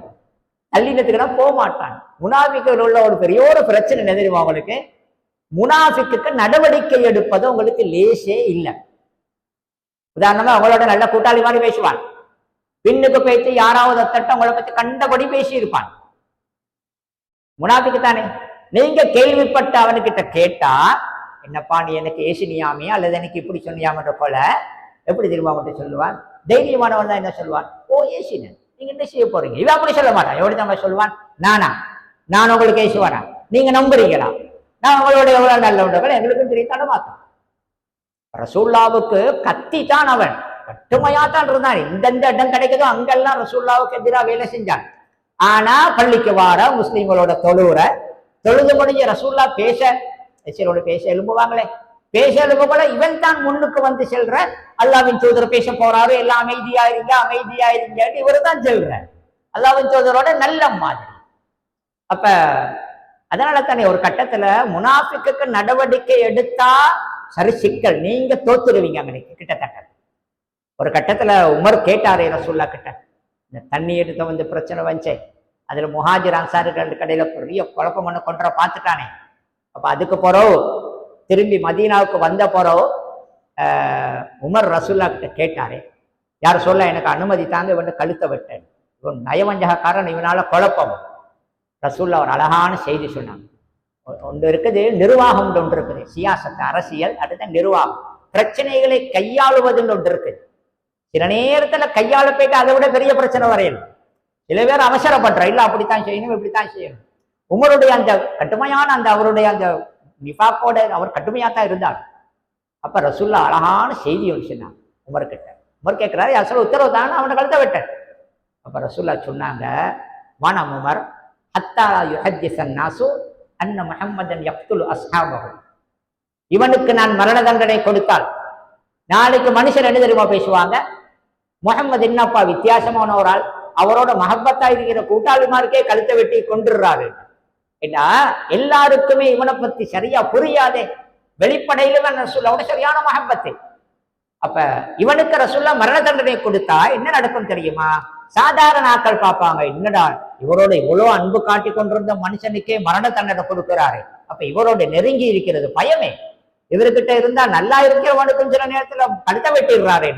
தள்ளினத்துக்குன்னா போக மாட்டான். முனாஃபிக்குகள் உள்ள ஒரு பெரிய ஒரு பிரச்சனை என்ன தெரியுமா அவங்களுக்கு, முனாஃபிக்கு நடவடிக்கை எடுப்பது உங்களுக்கு லேசே இல்லை. உதாரணமா அவங்களோட நல்ல கூட்டாளி மாதிரி பேசுவான், பின்னுக்கு போயிட்டு யாராவது தட்ட உங்களை பத்தி கண்டபடி பேசி இருப்பான். முனாஃபிக்கு தானே. நீங்க கேள்விப்பட்ட அவனுக்கிட்ட கேட்டா, என்னப்பா நீ எனக்கு ஏசினியாமே அல்லது எனக்கு இப்படி சொன்னியாமன்ற போல எப்படி தெரியுமா மட்டும் சொல்லுவான். தைரியமானவன் தான் என்ன சொல்லுவான், ஓ ஏசினன், நீங்க என்ன செய்ய போறீங்க, இவன் அப்படி சொல்ல மாட்டான். எப்படி நம்ம சொல்லுவான், நானா நான் உங்களுக்கு ஏசுவானா? நீங்க நம்புறீங்களா? நான் உங்களோட எவ்வளவு நல்லவர்கள் எங்களுக்கும் தெரிய தடமாத்தான். ரசூல்லாவுக்கு கத்தி தான் அவன் கட்டுமையா தான் இருந்தான். எந்தெந்த இடம் கிடைக்குதோ அங்கெல்லாம் ரசூல்லாவுக்கு எதிராக வேலை செஞ்சான். ஆனா பள்ளிக்கு வார முஸ்லீம்களோட தொழுது முடிஞ்ச ரசூல்லா பேச எழும்புவாங்களே, பேச எழும்ப கூட இவன் தான் முன்னுக்கு வந்து செல்ற, அல்லாவின் தூதர் பேச போறாரு, எல்லாம் அமைதியா இருங்க இவரு தான் செல்ற அல்லாவின் தூதரோட நல்ல மாதிரி. அப்ப அதனால தானே ஒரு கட்டத்துல முனாஃபிக்கு நடவடிக்கை எடுத்தா சரி சிக்கல், நீங்க தோத்துருவீங்க அன்னைக்கு. கிட்டத்தட்ட ஒரு கட்டத்துல உமர் கேட்டாரே ரசூல்லா கிட்ட, இந்த தண்ணி எடுத்த வந்து பிரச்சனை வந்துச்சு, அதுல முஹாஜிர் அன்சாரிகள் கடையில பெரிய குழப்பம் பண்ண கொன்ற பார்த்துட்டானே. அப்ப அதுக்கு பிறகு திரும்பி மதீனாவுக்கு வந்த பிறகு உமர் ரசூல்லா கிட்ட கேட்டாரே, யார் சொல்ல எனக்கு அனுமதி தாங்க, இவன் கழுத்தை விட்டேன், இவன் நயவஞ்சகக்காரன், இவனால குழப்பம். ரசூல்லா ஒரு அழகான செய்தி சொன்னாங்க. ஒன்று இருக்குது நிர்வாகம், ஒன்று இருக்குது சியாசத்து அரசியல், அடுத்த நிர்வாகம். பிரச்சனைகளை கையாளுவதுன்னு ஒன்று இருக்குது. சில நேரத்துல கையாள போயிட்டு அதை விட பெரிய பிரச்சனை வரையல. சில பேர் அவசரப்படுற, இல்ல அப்படித்தான் செய்யணும் இப்படித்தான் செய்யணும். உமருடைய அந்த கடுமையான அந்த அவருடைய அந்த நிஃபாக்கோட அவர் கடுமையா தான் இருந்தார். அப்ப ரசூல்லா அழகான செய்தி ஒன்று சொன்னாங்க உமர் கிட்ட. உமர் கேட்கிறாரு, அசல் உத்தரவு தானே, அவனை கழுத்த விட்டேன். அப்ப ரசூல்லா சொன்னாங்க, வானம் உமர் ஹத்தா யுஹத்திஸன் நாசு அன்ன முஹம்மதன் யக்துலு அஸ்ஹாபஹு. இவனுக்கு நான் மரண தண்டனை கொடுத்தால் நாளைக்கு மனுஷன் என்ன தெரியுமா பேசுவாங்க, முஹம்மது என்னப்பா வித்தியாசமான ஒரு ஆள், அவரோட மஹப்பத்தா இருக்கிற கூட்டாளிமாருக்கே கழுத்தை வெட்டி கொண்டுறாரு. ஏன்னா எல்லாருக்குமே இவனை பத்தி சரியா புரியாதே, வெளிப்படையில ரசூல்லாவோட சரியான மஹப்பத்து. அப்ப இவனுக்கு ரசூல்லா மரண தண்டனை கொடுத்தா என்ன நடக்கும் தெரியுமா? சாதாரண ஆட்கள் பார்ப்பாங்க, என்னடா இவரோட இவ்வளவு அன்பு காட்டி கொண்டிருந்த மனுஷனுக்கே மரண தண்டனை கொடுக்கிறாரு, அப்ப இவரோட நெருங்கி இருக்கிறது பயமே, இவர்கிட்ட இருந்தா நல்லா இருக்கிறவனுக்கும் சில நேரத்துல கழுத்த வெட்டிடுறாரு.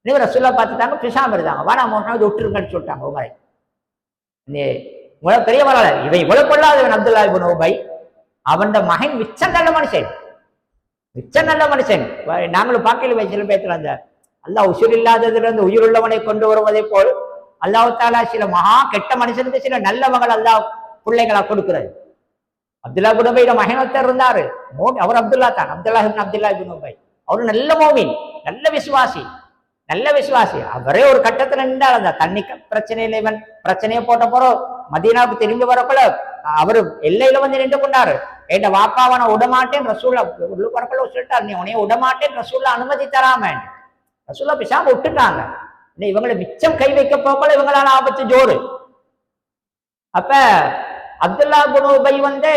என்ன ரசூல்லா பார்த்துட்டாங்க, பிசாம இருந்தாங்க, வானா முஹம்மது விட்டுருங்கன்னு சொல்லிட்டாங்க. உமரை இவ்வளவு பெரிய வரலாறு, இவை இவ்வளவு கொள்ளாதவன் அப்துல்லா இப்னு உபை, அவன் மகன் மிச்ச நல்ல மனுஷன், மிச்ச நல்ல மனுஷன். நாங்களும் பார்க்கல சில பேத்துல அந்த அல்லாஹ் உயிர் இல்லாததுல இருந்து உயிர் உள்ளவனை கொண்டு வருவதை போல் அல்லாஹ் தாலா சில மகா கெட்ட மனுஷனுக்கு சில நல்ல மகள் அல்லாஹ் பிள்ளைகளா கொடுக்கிறது. அப்துல்லா இப்னு உபையோட மகன் ஒருத்தர் இருந்தாரு, அவர் அப்துல்லா தான், அப்துல்லா இப்னு உபை. அவரு நல்ல மோமின், நல்ல விசுவாசி, நல்ல விசுவாசி. அவரே ஒரு கட்டத்துல நின்றார். அந்த தண்ணி பிரச்சனையில இவன் பிரச்சனையை போட்ட போறோம் மதீனாவுக்கு திரும்பி வரக்குள்ள அவரு எல்லையில வந்து நின்று கொண்டாரு. என் வாப்பாவனை விடமாட்டேன் ரசூல்லா வரக்குள்ள சொல்லிட்டார், நீ உனைய விடமாட்டேன் ரசூல்லா அனுமதி தராம. ரசூல்லா பிசாம விட்டுட்டாங்க. இவங்களை மிச்சம் கை வைக்க போகல, இவங்களால ஆபத்து ஜோறு. அப்ப அப்துல்லா இப்னு உபை வந்து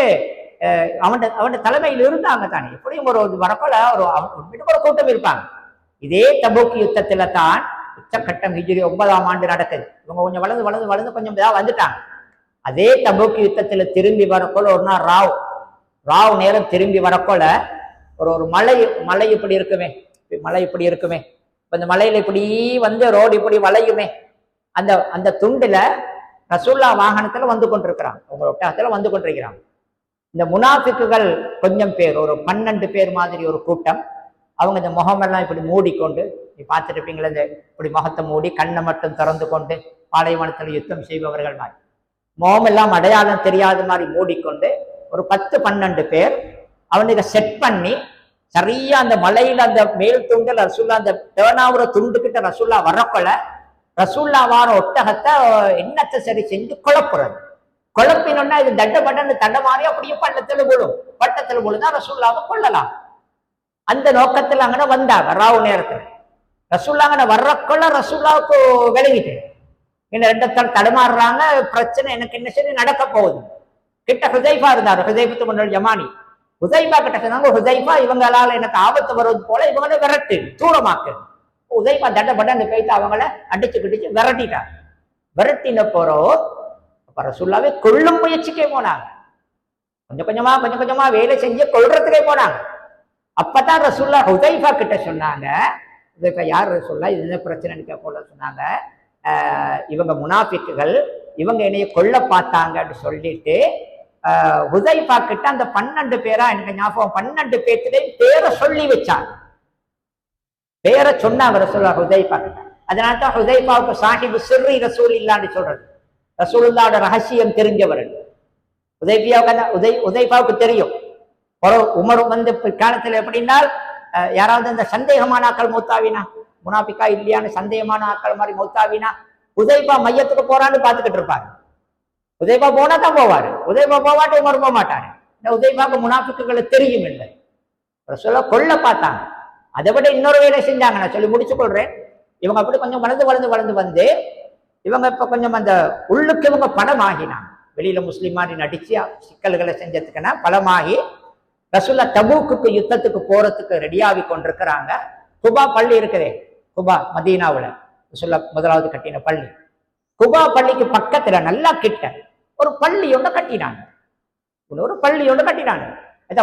அவன் தலைமையில் இருந்தாங்க தானே. எப்படியும் ஒரு வரக்குள்ள ஒரு கூட்டம் இருப்பாங்க. இதே தபூக் யுத்தத்துல தான் உச்சக்கட்டம் ஹிஜ்ரி 9ஆம் ஆண்டு நடக்குது. இவங்க கொஞ்சம் வளர்ந்து வளர்ந்து வளர்ந்து கொஞ்சம் வந்துட்டாங்க. அதே தபூக் யுத்தத்துல திரும்பி வரக்கோல ஒரு நாள் ராவ் நேரம் திரும்பி வரக்கோல ஒரு மலை இப்படி இருக்குமே, மலை இப்படி இருக்குமே, இந்த மலையில இப்படி வந்து ரோடு இப்படி வளையுமே, அந்த துண்டுல ரசூல்லா வாகனத்துல வந்து கொண்டிருக்கிறாங்க, உங்க ஒட்டகத்துல வந்து கொண்டிருக்கிறாங்க. இந்த முனாஃபிக்குகள் கொஞ்சம் பேர், ஒரு 12 பேர் மாதிரி ஒரு கூட்டம். அவங்க இந்த முகமெல்லாம் இப்படி மூடிக்கொண்டு, நீ பார்த்துருப்பீங்களா, இந்த இப்படி முகத்தை மூடி கண்ணை மட்டும் திறந்து கொண்டு பாலைவனத்தில் யுத்தம் செய்பவர்கள் மாதிரி, முகமெல்லாம் அடையாளம் தெரியாத மாதிரி மூடிக்கொண்டு ஒரு 10-12 பேர் அவனுக்கு செட் பண்ணி சரியா அந்த மலையில அந்த மேல் துண்டில் ரசூல்லா அந்த டேர்னாவுற துண்டுகிட்ட ரசூல்லா வரக்கொள்ள ரசூல்லா வார ஒட்டகத்தை எண்ணத்தை சரி செஞ்சு குழப்பினோன்னா இது தட்டப்பட்ட தண்டை மாதிரி அப்படியே பட்டத்தில் விழுதான் ரசூல்லாவை கொள்ளலாம். அந்த நோக்கத்துல அங்கே வந்தாங்க. ராவு நேரத்தில் ரசூல்லா அங்கே வர்றக்குள்ள ரசூல்லாவுக்கு விளங்கிட்டு இந்த 2 தடுமாறுறாங்க, பிரச்சனை எனக்கு என்ன சரி நடக்க போகுது. கிட்ட ஹுதைஃபா இருந்தார், ஹுதைஃபத்து முன்னாள் ஜமானி. ஹுதைஃபா கிட்ட சொன்னாங்க, ஹுதைஃபா இவங்களால எனக்கு ஆபத்து வருவது போல இவங்கள விரட்டு, தூரமாக்கு. ஹுதைஃபா தட்டப்பட்ட போயிட்டு அவங்கள அடிச்சு விரட்டிட்டாங்க. விரட்டின போறோம் அப்ப ரசூல்லாவே கொல்லும் முயற்சிக்கே போனாங்க. கொஞ்சம் கொஞ்சமா வேலை செஞ்சு கொல்றதுக்கே போனாங்க. அப்பதான் ரசூல்லா ஹுதைஃபா கிட்ட சொன்னாங்க, ஹுதைஃபா யார் ரசூல்லா, இது என்ன பிரச்சனைன்னு போல சொன்னாங்க, இவங்க முனாஃபிக்குகள், இவங்க என்னைய கொல்ல பார்த்தாங்கன்னு சொல்லிட்டு ஹுதைஃபா கிட்ட அந்த 12 பேரா எனக்கு ஞாபகம், 12 பேர்த்திலையும் பேரை சொல்லி வச்சாங்க, பேரை சொன்னாங்க ரசூல்லா ஹுதைஃபா கிட்ட. அதனால்தான் ஹுதைஃபாவுக்கு சாஹிபு சிர்ரி ரசூல் இல்லான்னு சொல்றது, ரசூலுல்லாஹ்வோட ரகசியம் தெரிஞ்சவர்கள். உதைபாவுக்கு தெரியும். ஒரு உமர் வந்து காலத்துல எப்படின்னா யாராவது இந்த சந்தேகமான ஆக்கள் மூத்தாவினா, முனாபிக்கா இல்லையான்னு சந்தேகமான ஆக்கள் மாதிரி மூத்தாவினா உதைபா மையத்துக்கு போறான்னு பாத்துக்கிட்டு இருப்பாரு. உதைபா போனா தான் போவாரு, உதைபா போவாட்டு உமர் போக மாட்டாரு. இந்த உதைபாக்கு முனாபிக்குகளை தெரியும் இல்லை சொல்ல கொள்ள பார்த்தாங்க. அதை விட இன்னொரு வேலை செஞ்சாங்க, நான் சொல்லி முடிச்சு கொள்றேன். இவங்க அப்படி கொஞ்சம் வளர்ந்து வந்து இவங்க இப்ப கொஞ்சம் அந்த உள்ளுக்கு இவங்க படம் ஆகினாங்க. வெளியில முஸ்லிம் மாதிரி நடிச்சு சிக்கல்களை செஞ்சதுக்குன்னா பலமாகி ரசூல்லா தபூக்கு யுத்தத்துக்கு போறதுக்கு ரெடியாகி கொண்டிருக்கிறாங்க. குபா பள்ளி இருக்குதே, குபா மதீனாவுல ரசூல்லா முதலாவது கட்டின பள்ளி. குபா பள்ளிக்கு பக்கத்துல நல்லா கிட்ட ஒரு பள்ளி ஒன்று கட்டினாங்க. ஒரு பள்ளி ஒன்று கட்டினாங்க.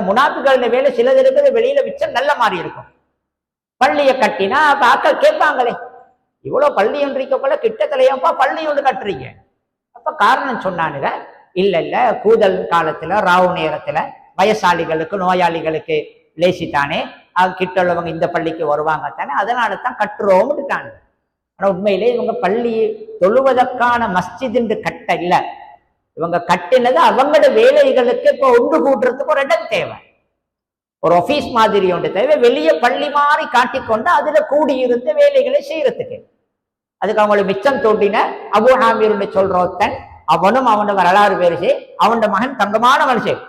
முனாபிகள் வேலை சிலது இருக்குது, வெளியில வச்சா நல்ல மாதிரி இருக்கும். பள்ளியை கட்டினா அப்ப ஆக்கள் கேட்பாங்களே, இவ்வளவு பள்ளி ஒன்று இருக்கப்போல கிட்டத்திலையாப்பா பள்ளி ஒன்று கட்டுறீங்க? அப்ப காரணம் சொன்னானுங்க, இல்ல கூதல் காலத்துல ராவு நேரத்துல வயசாளிகளுக்கு நோயாளிகளுக்கு லேசித்தானே, கிட்ட உள்ளவங்க இந்த பள்ளிக்கு வருவாங்க தானே, அதனால தான் கட்டுறோம்னுட்டாங்க. ஆனா உண்மையிலே இவங்க பள்ளி தொழுவதற்கான மஸ்ஜித் என்று கட்ட இல்லை, இவங்க கட்டினது அவங்களோட வேலைகளுக்கு இப்போ ஒன்று கூட்டுறதுக்கு ஒரு இடம் தேவை, ஒரு ஆபீஸ் மாதிரி ஒன்று தேவை, வெளியே பள்ளி மாறி காட்டிக்கொண்டு அதுல கூடியிருந்த வேலைகளை செய்யறதுக்கு. அதுக்கு அவங்களுக்கு மிச்சம் தோண்டின அபூ ஹாமீர்னு சொல்ற ஒருத்தன், அவனும் அவனோட வரலாறு பேருச்சு, அவனோட மகன் தங்கமான மனுஷன்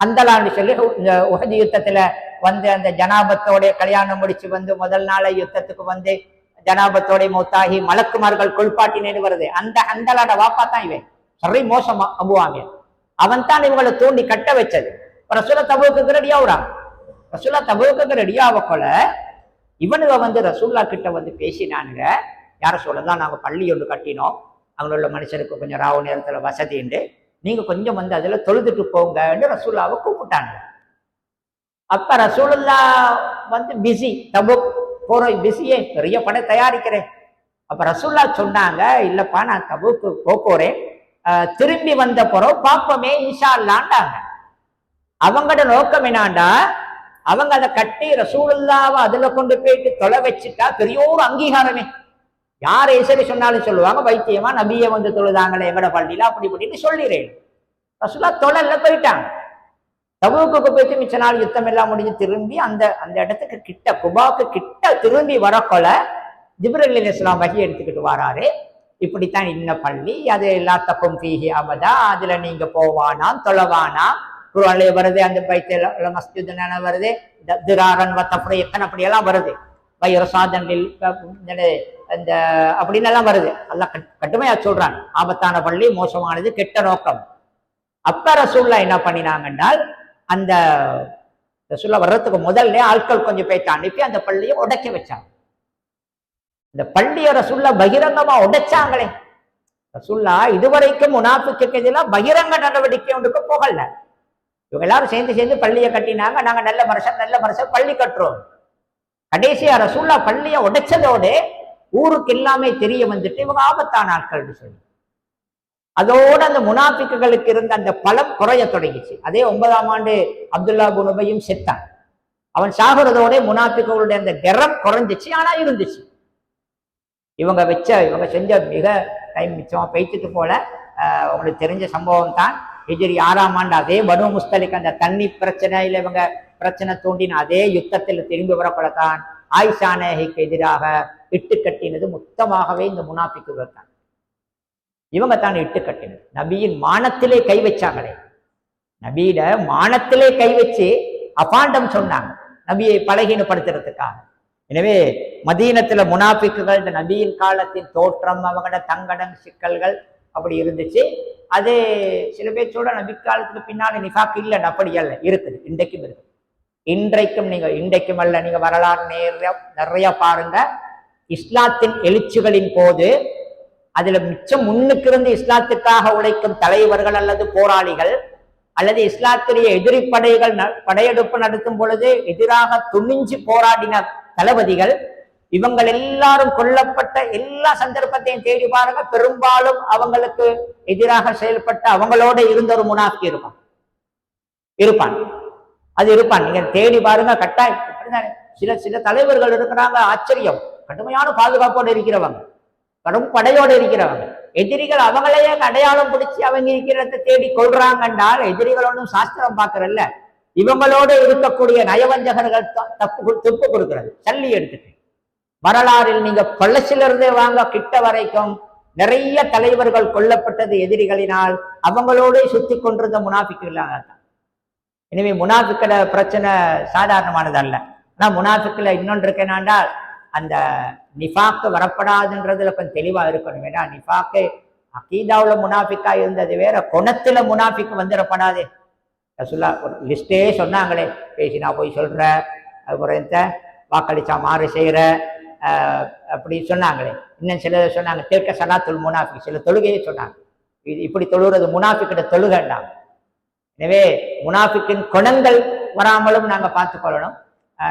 அந்தலான்னு சொல்லி இந்த உஹது யுத்தத்துல வந்து அந்த ஜனாபத்தோட கல்யாணம் முடிச்சு வந்து முதல் நாளை யுத்தத்துக்கு வந்து ஜனாபத்தோட மௌத்தாகி மலக்குமார்கள் கொள்பாட்டினு வருது. அந்த அந்தலாட வாப்பா தான் இவன், சரி மோசமா அபூ ஹாமீர். அவன் தான் இவங்களை தூண்டி கட்ட வச்சது. ரசூலா தபூக்கு ரெடியாவுறான். ரசூலா தபூக்கு ரெடியாவக்கொள்ள இவனுங்க வந்து ரசூல்லா கிட்ட வந்து பேசினானுங்க, யார சொல்லதான் நாங்க பள்ளி ஒன்று கட்டினோம், அங்கே உள்ள மனுஷனுக்கு கொஞ்சம் ராவு நேரத்துல வசதிண்டு, நீங்க கொஞ்சம் வந்து அதுல தொழுதுட்டு போங்கன்னு ரசூல்லாவை கூப்பிட்டாங்க. அப்ப ரசூலுல்லா வந்து பிஸி, தபூக் போற பிஸியே, பெரிய படை தயாரிக்கிறேன். அப்ப ரசூல்லா சொன்னாங்க, இல்லப்பா நான் தபூக்கு போறேன், திரும்பி வந்த பிறகு பாப்பமே இன்ஷா அல்லாண்டாங்க. அவங்களோட நோக்கம் என்னாண்டா, அவங்க அதை கட்டி ரசூலுல்லாவை அதுல கொண்டு போயிட்டு தொலை வச்சுட்டா பெரிய ஒரு அங்கீகாரமே. யார் சரி சொன்னாலும் சொல்லுவாங்க, வைத்தியமா நபியை வந்து தொழுதாங்களே எங்கட பள்ளியில அப்படி இப்படின்னு சொல்லிடுறேன். ரசூலா தொழல்ல போயிட்டாங்க. தபூக்கு போயிட்டு மிச்ச நாள் யுத்தம் எல்லாம் முடிஞ்சு திரும்பி அந்த அந்த இடத்துக்கு கிட்ட குபாவுக்கு கிட்ட திரும்பி வரக்கொல ஜிப்ரீல் அலைஹிஸ்ஸலாம் வஹி எடுத்துக்கிட்டு வராரு. இப்படித்தான் இன்ன பள்ளி, அது எல்லாத்தக்கும் ஃபீஹி அபதா, அதுல நீங்க போவானா தொழவானா, குர்ஆன்ல வருது, அந்த பைத்துல் மஸ்ஜித் வருது, திராரன் வ தஃப்ரீகன் அப்படியெல்லாம் வருது, வைரசாதன் அந்த அப்படின்னு எல்லாம் வருது. அல்லாஹ் கட்டுமையா சொல்றான், ஆபத்தான பள்ளி, மோசமானது, கெட்ட நோக்கம். அப்ப ரசூல்லா என்ன பண்ணினாங்கன்னால், அந்த ரசூல்லா வர்றதுக்கு முதல்ல ஆட்கள் கொஞ்சம் போயிட்டு அனுப்பி அந்த பள்ளியை உடைக்க வச்சாங்க. இந்த பள்ளியை ரசூல்லா பகிரங்கமா உடைச்சாங்களே. ரசூல்லா இதுவரைக்கும் முனாஃபிக்குக்கு எதிராக பகிரங்க நடவடிக்கை ஒன்றுக்கு போகல. இவங்க எல்லாரும் சேர்ந்து பள்ளியை கட்டினாங்க, நாங்க நல்ல மனுஷன் பள்ளி கட்டுறோம். கடைசியா ரசூல்லா பள்ளியை உடைச்சதோடு ஊருக்கு எல்லாமே தெரிய வந்துட்டு இவங்க ஆபத்தான ஆட்கள் சொல்லி, அதோடு அந்த முனாஃபிக்குகளுக்கு இருந்த அந்த பலம் குறைய தொடங்கிச்சு. அதே 9ஆம் ஆண்டு அப்துல்லா இப்னு உபையும் செத்தான். அவன் சாகுறதோட முனாஃபிக்குகளுடைய அந்த கரம் குறைஞ்சிச்சு, ஆனா இருந்துச்சு. இவங்க செஞ்ச மிக டைம் மிச்சமா பேய்த்துட்டு போல. உங்களுக்கு தெரிஞ்ச சம்பவம் தான், ஹிஜ்ரி 6ஆம் ஆண்டு அதே பனு முஸ்தலிக் அந்த தண்ணி பிரச்சனையில இவங்க பிரச்சனை தூண்டின அதே யுத்தத்தில் திரும்பி வரப்படத்தான் ஆயிஷா நாயகிக்கு எதிராக இட்டு கட்டினது மொத்தமாகவே இந்த முனாஃபிக்குகள் தான். இவங்க தான் இட்டு கட்டினது. நபியின் மானத்திலே கை வச்சாங்களே, நபியிட மானத்திலே கை வச்சு அபாண்டம் சொன்னாங்க நபியை பலகீனப்படுத்துறதுக்காக. எனவே மதீனத்துல முனாஃபிக்குகள் இந்த நபியின் காலத்தின் தோற்றம், அவங்களோட தங்கடம் சிக்கல்கள் அப்படி இருந்துச்சு. அது சில பேர் சொல்ற நபி காலத்துக்கு பின்னாடி நிஃபாக் இல்லை, அப்படி அல்ல, இருக்குது, இன்றைக்கும் இருக்கு. இன்றைக்கும் அல்ல, நீங்க வரலாறு நிறைய பாருங்க. இஸ்லாத்தின் எழுச்சிகளின் போது அதுல மிச்சம் முன்னுக்கு இருந்து இஸ்லாத்துக்காக உழைக்கும் தலைவர்கள் அல்லது போராளிகள் அல்லது இஸ்லாத்துடைய எதிரி படையெடுப்பு நடத்தும் பொழுது எதிராக துணிஞ்சு போராடின தளபதிகள், இவங்கள் எல்லாரும் கொல்லப்பட்ட எல்லா சந்தர்ப்பத்தையும் தேடி பாருங்க. பெரும்பாலும் அவங்களுக்கு எதிராக செயல்பட்ட அவங்களோட இருந்த ஒரு முனாஃபிக் இருப்பான். அது இருப்பான், நீங்க தேடி பாருங்க கட்டாயம். சில தலைவர்கள் இருக்கிறாங்க, ஆச்சரியம், கடுமையான பாதுகாப்போடு இருக்கிறவங்க. கடும் படையோடு இருக்கிறவங்க. எதிரிகள் அவங்களையே அடையாளம் பிடிச்சி அவங்க இருக்கிறத தேடி கொள்றாங்கன்றால் எதிரிகள் ஒன்றும் சாஸ்திரம் பார்க்கறல்ல, இவங்களோடு இருக்கக்கூடிய நயவஞ்சகர்கள் துப்பு கொடுக்கிறது. சல்லி எடுத்துட்டு வரலாறில் நீங்க பழசிலிருந்தே வாங்க கிட்ட வரைக்கும் நிறைய தலைவர்கள் கொல்லப்பட்டது எதிரிகளினால். அவங்களோட சுத்தி கொண்டிருந்த முனாஃபிக்குகள் தான். எனவே முனாஃபிக்கிற பிரச்சனை சாதாரணமானது அல்ல. ஆனா முனாஃபிக்கில் இன்னொன்று இருக்கேனாண்டால் அந்த நிஃபாக்கு வரப்படாதுன்றதுல கொஞ்சம் தெளிவா இருக்கணும். ஏன்னா நிஃபாக்கு அகீதாவுல முனாஃபிக்கா இருந்தது வேற, குணத்துல முனாஃபிக்கு வந்துடப்படாது. ரசூலுல்லாஹ் ஒரு லிஸ்டே சொன்னாங்களே, பேசினா போய் சொல்ற, அதுக்கப்புறம் வாக்களிச்சா மாறு செய்யற, அப்படி சொன்னாங்களே. இன்னும் சில சொன்னாங்க தேக்க சலாத்துல் முனாஃபிக், சில தொழுகையை சொன்னாங்க. இது இப்படி தொழுகிறது முனாஃபிக்கிட்ட தொழுகண்டாம். எனவே முனாஃபிக்கின் குணங்கள் வராமலும் நாங்கள் பார்த்துக்கொள்ளணும்.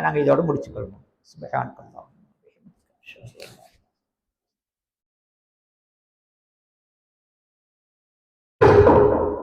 நாங்கள் இதோடு முடிச்சுக்கொள்ளணும்.